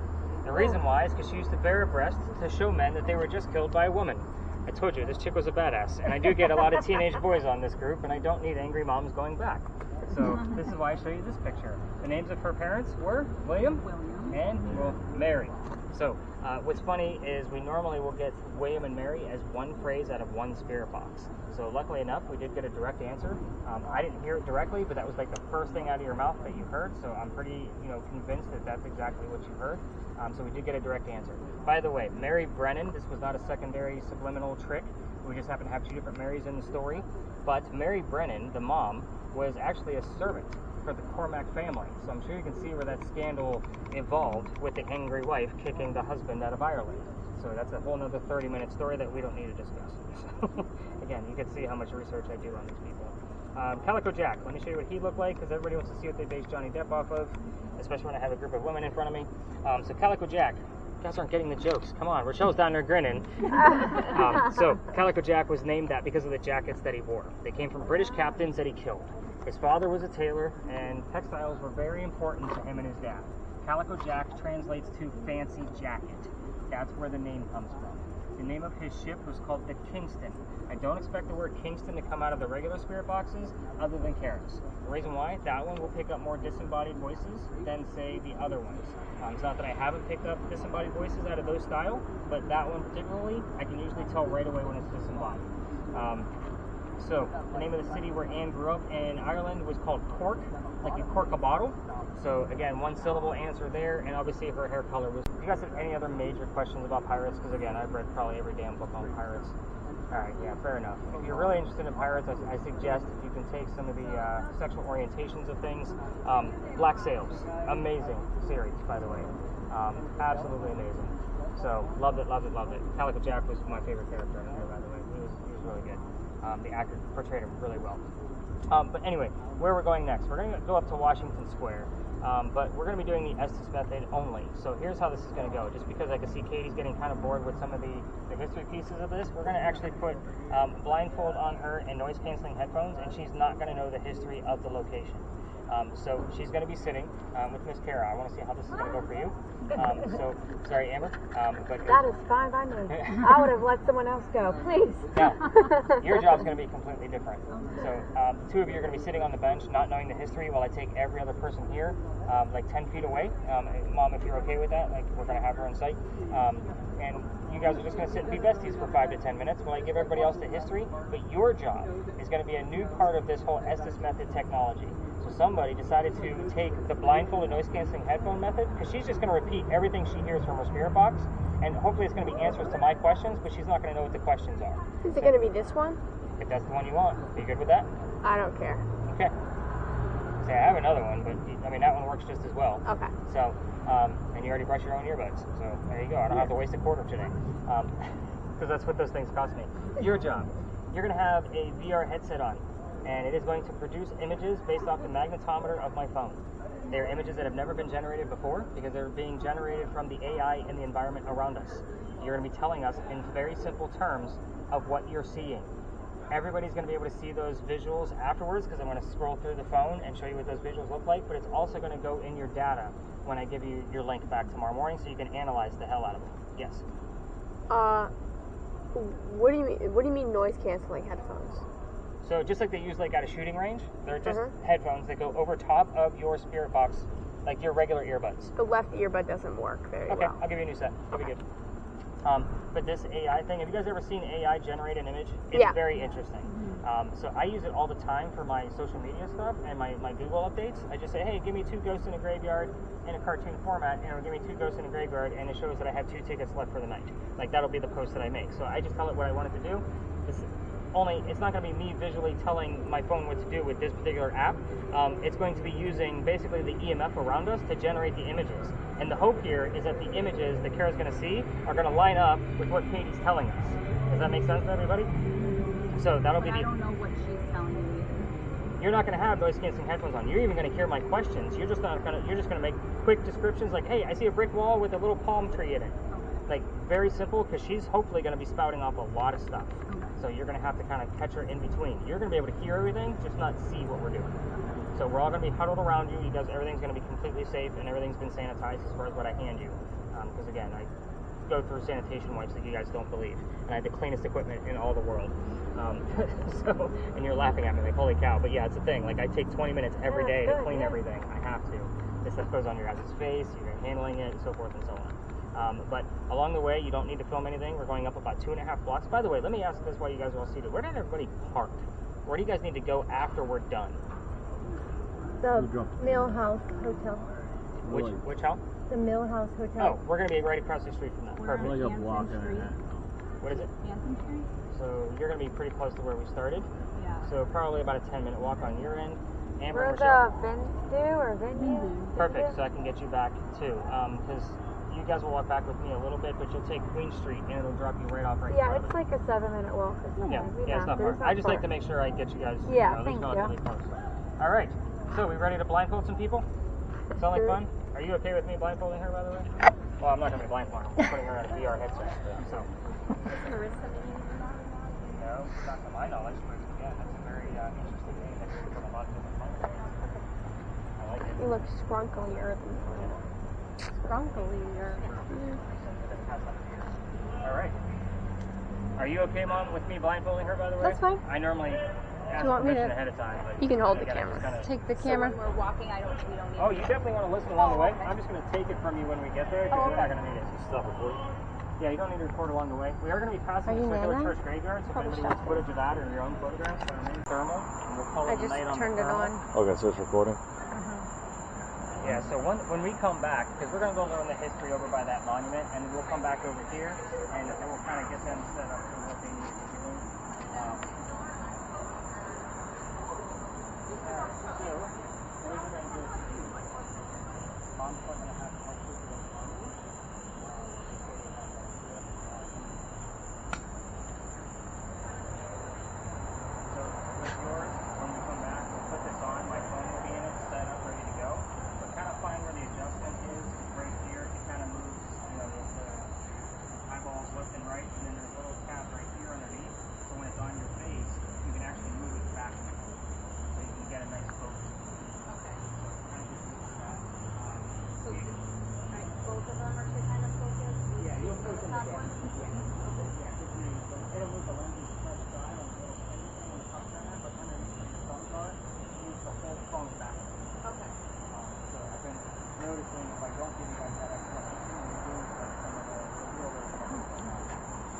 The reason why is because she used to bare her breast to show men that they were just killed by a woman. I told you, this chick was a badass, and I do get a lot of teenage boys on this group, and I don't need angry moms going back. So this is why I show you this picture. The names of her parents were William and Mary. So what's funny is we normally will get William and Mary as one phrase out of one spirit box. So luckily enough, we did get a direct answer. I didn't hear it directly, but that was like the first thing out of your mouth that you heard. So I'm pretty, convinced that that's exactly what you heard. So we did get a direct answer. By the way, Mary Brennan, this was not a secondary subliminal trick. We just happen to have two different Marys in the story. But Mary Brennan, the mom, was actually a servant for the Cormac family. So I'm sure you can see where that scandal evolved with the angry wife kicking the husband out of Ireland. So that's a whole nother 30-minute story that we don't need to discuss. So again, you can see how much research I do on these people. Calico Jack, let me show you what he looked like, because everybody wants to see what they base Johnny Depp off of, especially when I have a group of women in front of me. So Calico Jack, you guys aren't getting the jokes. Come on, Rochelle's down there grinning. So Calico Jack was named that because of the jackets that he wore. They came from British captains that he killed. His father was a tailor, and textiles were very important to him and his dad. Calico Jack translates to fancy jacket. That's where the name comes from. The name of his ship was called the Kingston. I don't expect the word Kingston to come out of the regular spirit boxes other than Karen's. The reason why, that one will pick up more disembodied voices than, say, the other ones. It's not that I haven't picked up disembodied voices out of those style, but that one particularly, I can usually tell right away when it's disembodied. So, the name of the city where Anne grew up in Ireland was called Cork, like you cork a bottle. So, again, one syllable answer there, and obviously her hair color was... You guys have any other major questions about pirates? Because, again, I've read probably every damn book on pirates. Alright, yeah, fair enough. If you're really interested in pirates, I suggest you can take some of the sexual orientations of things. Black Sails, amazing series, by the way. Absolutely amazing. So loved it. Calico Jack was my favorite character in there, by the way. He was really good. The actor portrayed him really well. But anyway, where we're going next? We're going to go up to Washington Square, but we're going to be doing the Estes method only. So here's how this is going to go. Just because I can see Katie's getting kind of bored with some of the history pieces of this, we're going to actually put blindfold on her and noise-canceling headphones, and she's not going to know the history of the location. So she's going to be sitting with Miss Kara. I want to see how this is going to go for you. So, sorry, Amber. But That is fine by me. I would have let someone else go, please. Now, your job's going to be completely different. So, two of you are going to be sitting on the bench, not knowing the history, while I take every other person here, like 10 feet away. Mom, if you're okay with that, like we're going to have her in sight. And you guys are just going to sit and be besties for 5 to 10 minutes while I give everybody else the history. But your job is going to be a new part of this whole Estes method technology. So somebody decided to take the blindfolded noise-canceling headphone method, because she's just going to repeat everything she hears from her spirit box, and hopefully it's going to be answers to my questions, but she's not going to know what the questions are. Is it going to be this one? If that's the one you want. Are you good with that? I don't care. Okay. Say, I have another one, but I mean, that one works just as well. Okay. So, and you already brushed your own earbuds, so there you go. I don't have to waste a quarter today, because that's what those things cost me. Your job. You're going to have a VR headset on, and it is going to produce images based off the magnetometer of my phone. They are images that have never been generated before, because they're being generated from the AI in the environment around us. You're going to be telling us in very simple terms of what you're seeing. Everybody's going to be able to see those visuals afterwards, because I'm going to scroll through the phone and show you what those visuals look like, but it's also going to go in your data when I give you your link back tomorrow morning, so you can analyze the hell out of them. Yes? What do you mean noise canceling headphones? So just like they use like at a shooting range, they're just headphones that go over top of your spirit box, like your regular earbuds. The left earbud doesn't work very well. Okay, I'll give you a new set. You'll be good. But this AI thing, have you guys ever seen AI generate an image? It's very interesting. So I use it all the time for my social media stuff and my Google updates. I just say, hey, give me 2 ghosts in a graveyard in a cartoon format, or give me 2 ghosts in a graveyard, and it shows that I have 2 tickets left for the night. Like, that'll be the post that I make. So I just tell it what I want it to do. It's not going to be me visually telling my phone what to do with this particular app. It's going to be using basically the EMF around us to generate the images. And the hope here is that the images that Kara's going to see are going to line up with what Katie's telling us. Does that make sense to everybody? So that'll be I don't know what she's telling you either. You're not going to have noise canceling headphones on. You're even going to hear my questions. You're just going to make quick descriptions like, hey, I see a brick wall with a little palm tree in it. Like, very simple, because she's hopefully going to be spouting off a lot of stuff. So you're going to have to kind of catch her in between. You're going to be able to hear everything, just not see what we're doing. So we're all going to be huddled around you. Everything's going to be completely safe, and everything's been sanitized as far as what I hand you. Because again, I go through sanitation wipes that you guys don't believe, and I have the cleanest equipment in all the world. And you're laughing at me like, holy cow. But yeah, it's a thing. Like, I take 20 minutes every day to clean everything. I have to. This stuff goes on your guys' face. You're handling it, and so forth and so on. But along the way, you don't need to film anything. We're going up about 2.5 blocks. By the way, let me ask this while you guys are all seated. Where did everybody park? Where do you guys need to go after we're done? The Mill House Hotel. Which house? The Mill House Hotel. Oh, we're going to be right across the street from that. Perfect. Like a block and a half. What is it? Hanson Street? So you're going to be pretty close to where we started. Yeah. So probably about a 10-minute walk on your end. Amber and Where's Rochelle. venue? Perfect. So I can get you back too. Because you guys will walk back with me a little bit, but you'll take Queen Street and it'll drop you right off right Yeah, in front it's of it. like a 7-minute walk. Yeah, it's not far. I just like to make sure I get you guys at least relatively close. All right. So we ready to blindfold some people? Sound like fun? Are you okay with me blindfolding her, by the way? Well, I'm not going to be blindfolding her. I'm putting her in a VR headset. So. No, not to my knowledge, but yeah, that's a very interesting name that comes from a lot of different functions. I like it. You look scrunklier than Grunklier. All right. Are you okay, Mom, with me blindfolding her, by the way? That's fine. I normally ask you want me permission to- ahead of time. But You can hold the again, I camera. just kinda- Take the So camera. when we're walking, we don't need Oh, you definitely want to listen along the way. okay. I'm just going to take it from you when we get there, because we're not going to need it. Stop recording. Yeah, you don't need to record along the way. We are going to be passing Are the you circular Nana? church graveyard, so if anybody wants footage of that or your own photographs, thermal, and we'll call I it a just night on turned the it thermal. on. Okay, so it's recording. Yeah, so when we come back, because we're going to go learn the history over by that monument, and we'll come back over here, and we'll kind of get them set up for what they need to be doing. Mom's going to have questions about the monument. give you guys that explanation and do like some of the real world stuff.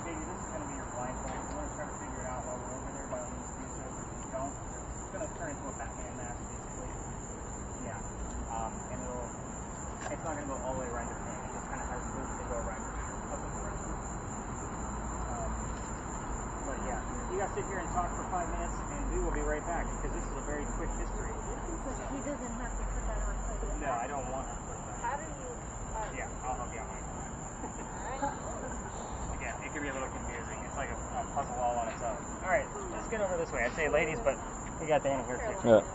Maybe this is going to be your blindfold. If you want to try to figure it out while we're over there, by all means do so. If you don't, it's going to turn into a Batman mask, basically. Yeah. And it's not going to go all the way around your thing. It just kind of has room to go around up and around. But yeah, you guys sit here and talk for 5 minutes, and we will be right back because this is a very quick history. He doesn't have to put that on. No, I don't want to put that. How do you? Yeah, I'll help you out on that. Again, it can be a little confusing. It's like a puzzle all on its own. All right, let's get over this way. I'd say ladies, but we got Dana here too. Yeah.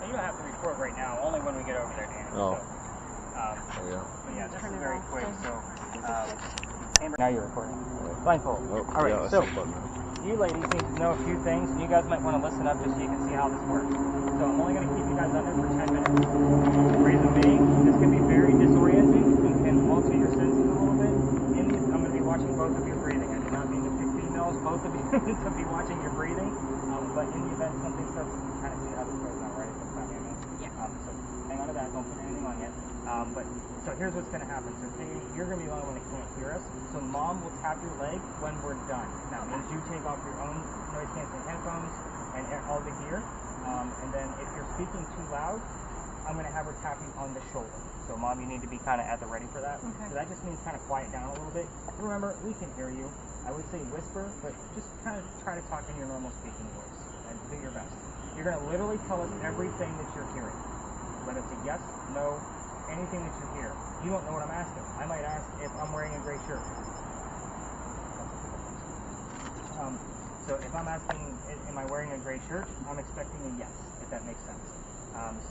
You don't have to record right now, only when we get over there, Dana. Oh. So, Yeah. but yeah, this is very quick. So, Amber, now you're recording. Blindfold. Oh, All right, yeah, so that's no button. you ladies need to know a few things, and you guys might want to listen up just so you can see how this works. So I'm only going to keep you guys under for 10 minutes. Reason being, this can be very disorienting and can alter your senses a little bit. I'm going to be watching both of your breathing. I do not mean to pick females, both of you need to be watching your breathing. But in the event something starts, you kind of see how this goes now, right? It's not hanging. So hang on to that. Don't put anything on yet. So here's what's going to happen. So you're going to be the only one that can't hear us. So mom will tap your leg when we're done. Now, it means you take off your own noise canceling headphones and all the gear. And then if you're speaking too loud, I'm going to have her tap you on the shoulder. So mom, you need to be kind of at the ready for that. Okay. So that just means kind of quiet down a little bit. Remember, we can hear you. I would say whisper, but just kind of try to talk in your normal speaking voice and do your best. You're going to literally tell us everything that you're hearing. Whether it's a yes, no, anything that you hear. You don't know what I'm asking. I might ask if I'm wearing a gray shirt. So if I'm asking, am I wearing a gray shirt, I'm expecting a yes, if that makes sense.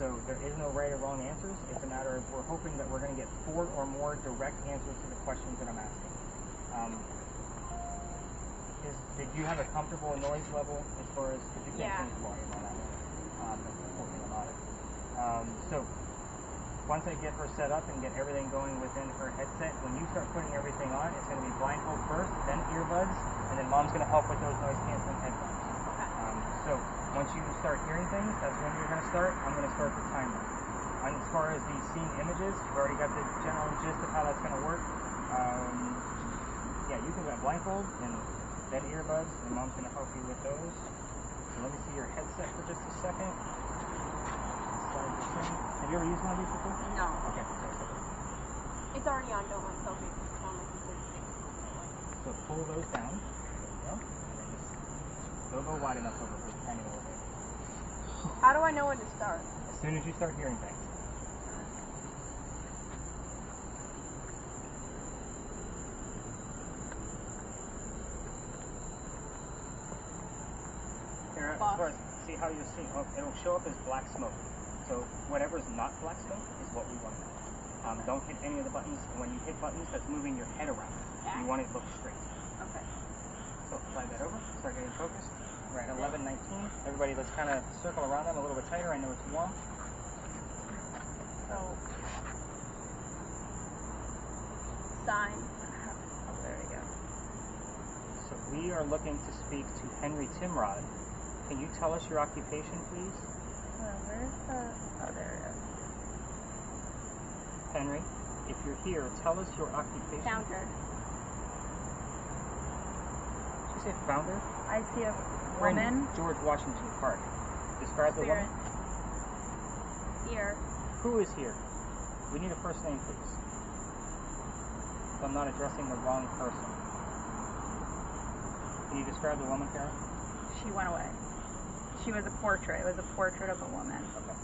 So there is no right or wrong answers. It's a matter of we're hoping that we're going to get 4 or more direct answers to the questions that I'm asking. Did you have a comfortable noise level as far as, because you can't change the volume on that one. That's the cool thing about it. So once I get her set up and get everything going within her headset, when you start putting everything on, it's going to be blindfold first, then earbuds, and then mom's going to help with those noise canceling headphones. So once you start hearing things, that's when you're going to start. I'm going to start the timer. And as far as the seeing images, you've already got the general gist of how that's going to work. Yeah, you can go blindfold and then earbuds, and mom's going to help you with those. So let me see your headset for just a second. Have you ever used one of these before? No. Okay. It's already on. Don't like focus on the So pull those down. There we go. And then just don't go wide enough over the tiny little bit. How do I know when to start? As soon as you start hearing things. Here, as far as see how you're seeing, it'll show up as black smoke. So whatever's not black smoke is what we want to know. Don't hit any of the buttons. And when you hit buttons, that's moving your head around. You want it to look straight. Okay. So slide that over. Start getting focused. We're at 11:19. Everybody, let's kind of circle around them a little bit tighter. I know it's warm. So sign. Oh, there we go. So we are looking to speak to Henry Timrod. Can you tell us your occupation, please? Where's the? Oh, there it is. Henry, if you're here, tell us your occupation. Counter. Did you say founder? I see a We're in woman. George Washington Park. Describe the Spirit. woman. Here. Who is here? We need a first name, please. If I'm not addressing the wrong person. Can you describe the woman, Karen? She went away. She was a portrait. It was a portrait of a woman. Okay.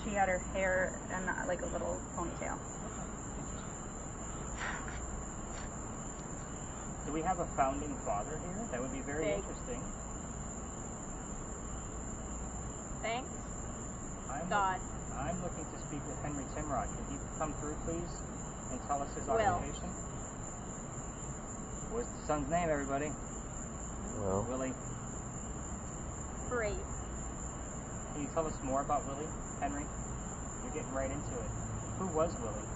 She had her hair and like a little ponytail. Do we have a founding father here? That would be very Big. interesting. Thanks. I'm God. I'm looking to speak with Henry Timrod. Can he come through, please, and tell us his Will. occupation? What's the son's name, everybody? Well, Willie. Brave. Can you tell us more about Willie, Henry? You're getting right into it. Who was Willie?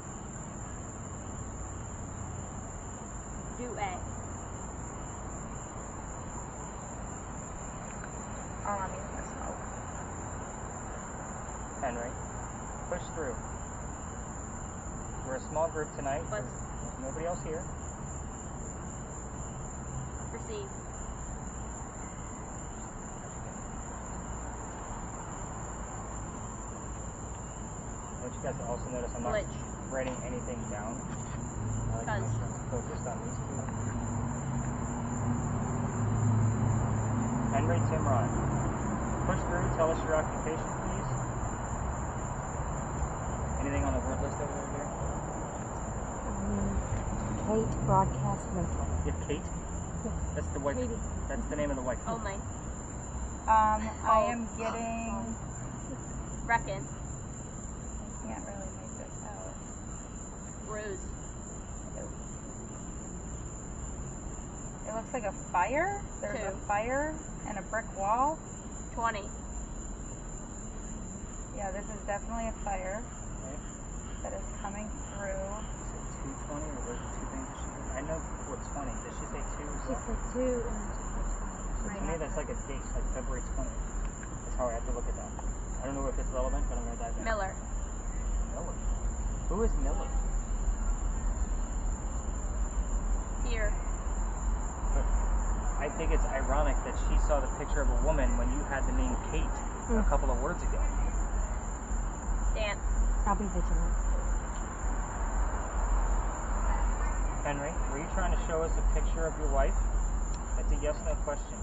Do A. Oh, I'm eating the smoke. Henry, push through. We're a small group tonight. Let's There's nobody else here. proceed. I want you guys to also notice I'm not Glitch. writing anything down. I like to make sure I'm focused on these two. Henry Timron. Push through, tell us your occupation, please. Anything on the word list over there, dear? Kate Broadcast Rental. You have Kate? That's the white. Katie. That's the name of the white. Only. I am getting. Reckon. I can't really make this out. Rose. It looks like a fire. There's a 2. fire and a brick wall. 20. Yeah, this is definitely a fire Okay. that is coming through. Is it 220 or was it two things that she did? I know for 20. Did she say 2 as She well? said 2 and then she said 20. To me, that's like a date, like February 20th. That's how I have to look at that. I don't know if it's relevant, but I'm going to dive in. Miller. Miller. Who is Miller? Here. But I think it's ironic that she saw the picture of a woman when you had the name Kate a couple of words ago. Dance. I'll be vigilant. Henry, were you trying to show us a picture of your wife? That's a yes/no question.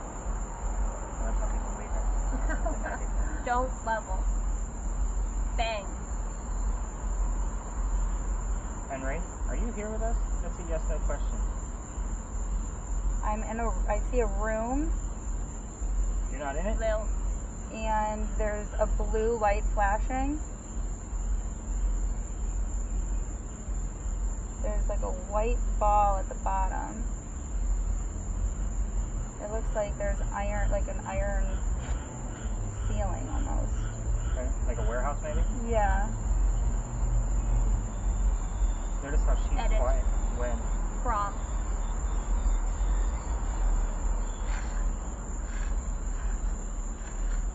That's how people leave it. Don't level. Bang. Henry, are you here with us? That's a yes/no question. I see a room You're not in it? Lil. and there's a blue light flashing. There's like a white ball at the bottom. It looks like there's iron, like an iron ceiling almost. Okay. Like a warehouse, maybe? Yeah. Notice how she's Edit. quiet when. Prompt.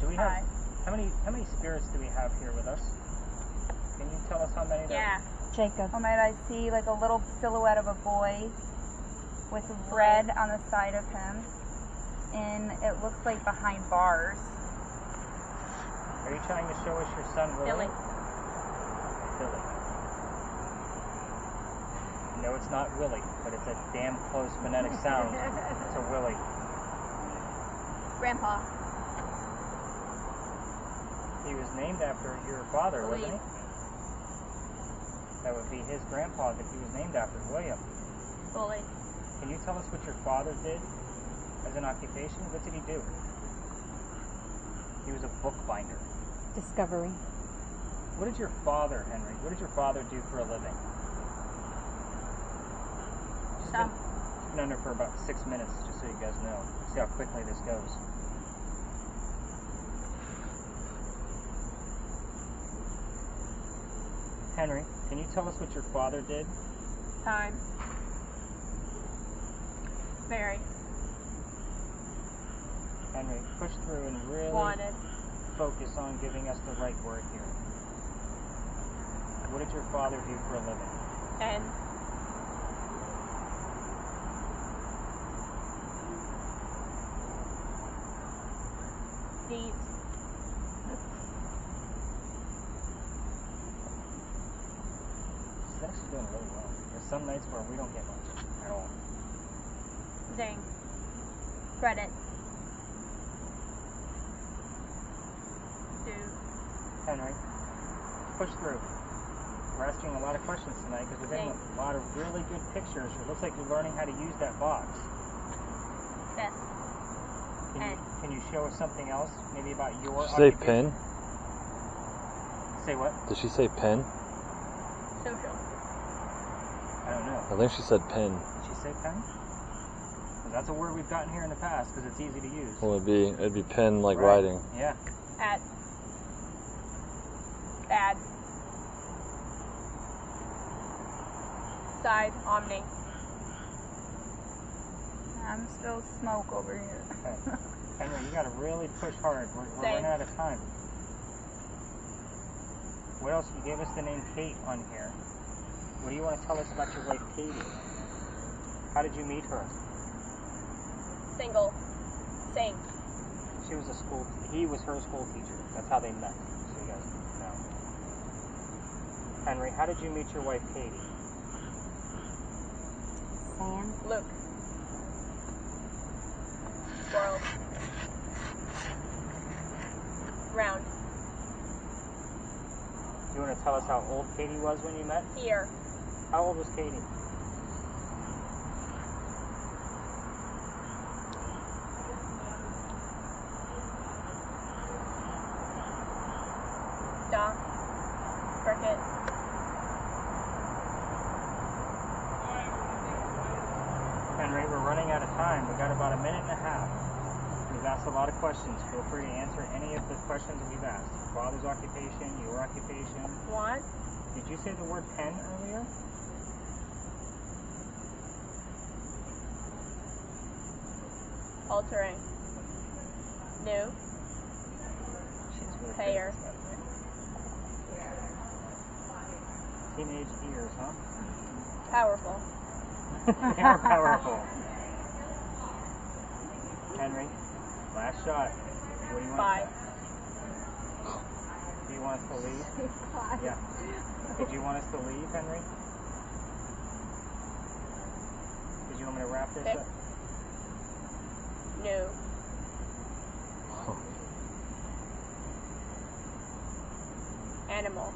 Do we have Hi. how many spirits do we have here with us? Can you tell us how many? there Yeah. Jacob. Oh my God, I see like a little silhouette of a boy with red on the side of him. And it looks like behind bars. Are you trying to show us your son Willie? Billy. Billy. No, it's not Willie, but it's a damn close phonetic sound to Willie. Grandpa. He was named after your father, wasn't he? William. That would be his grandpa that he was named after, William. Bully. Can you tell us what your father did as an occupation? What did he do? He was a bookbinder. Discovery. What did your father, Henry, what did your father do for a living? Just Some. been under for about 6 minutes, just so you guys know. See how quickly this goes. Henry, can you tell us what your father did? Time. Very. Henry, push through and really Wanted. focus on giving us the right word here. What did your father do for a living? And. These. She's actually doing really well. There's some nights where we don't get much at all. Zing. Credit. Do. Henry, push through. We're asking a lot of questions tonight because we're getting a lot of really good pictures. It looks like you're learning how to use that box. Best. Can you show us something else, maybe about your Did she say occupation? pen? Say what? Did she say pen? Social. I don't know. I think she said pen. Did she say pen? 'Cause that's a word we've gotten here in the past because it's easy to use. Well, it'd be pen like Right. writing. Yeah. At. Bad. Side, Omni. I'm still smoke over here. Okay. Henry, you gotta really push hard. We're running out of time. What else? You gave us the name Kate on here. What do you want to tell us about your wife, Katie? How did you meet her? Single. Sing. She was he was her school teacher. That's how they met. So you guys know. Henry, how did you meet your wife, Katie? Sand. Luke. Squirrel. Round. You want to tell us how old Katie was when you met? Here. How old was Katie? Doc. Cricket. Henry, we're running out of time. We got about a minute and a half. We've asked a lot of questions. Feel free to answer any of the questions that we've asked. Father's occupation, your occupation. What? Did you say the word pen earlier? All terrain. New. She's really Payer. Teenage ears, huh? Powerful. They're powerful. Henry, last shot. What do you want? Five. Do you want us to leave? Yeah. Did you want us to leave, Henry? Did you want me to wrap this Six. up? New. Animal.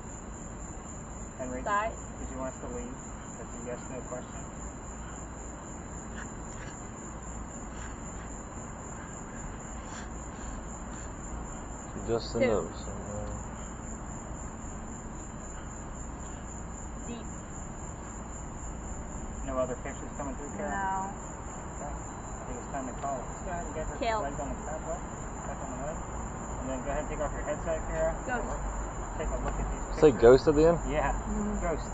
Henry, Side. did you want us to leave? That's a yes, no question. Just the Two. nose. Deep. No other pictures coming through, Karen? No. Okay. I think it's time to call it. Let's go ahead and get her Kill. legs on the leg, back on the leg. And then go ahead and take off your headset, Kara. Ghost. Take a look at these pictures. Say ghost at the end? Yeah, ghost.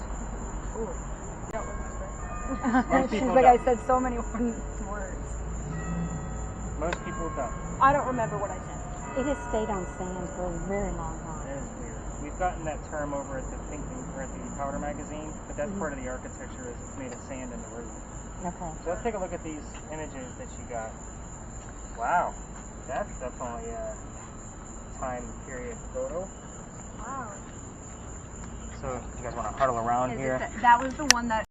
Most She's people like, don't. I said so many words. Most people don't. I don't remember what I said. It has stayed on sand for a very long time. It is weird. We've gotten that term over at the or at the Powder magazine, but that's part of the architecture is it's made of sand in the roof. Okay. So let's take a look at these images that you got. Wow, that's definitely a time period photo. Wow. So you guys want to huddle around here? That was the one that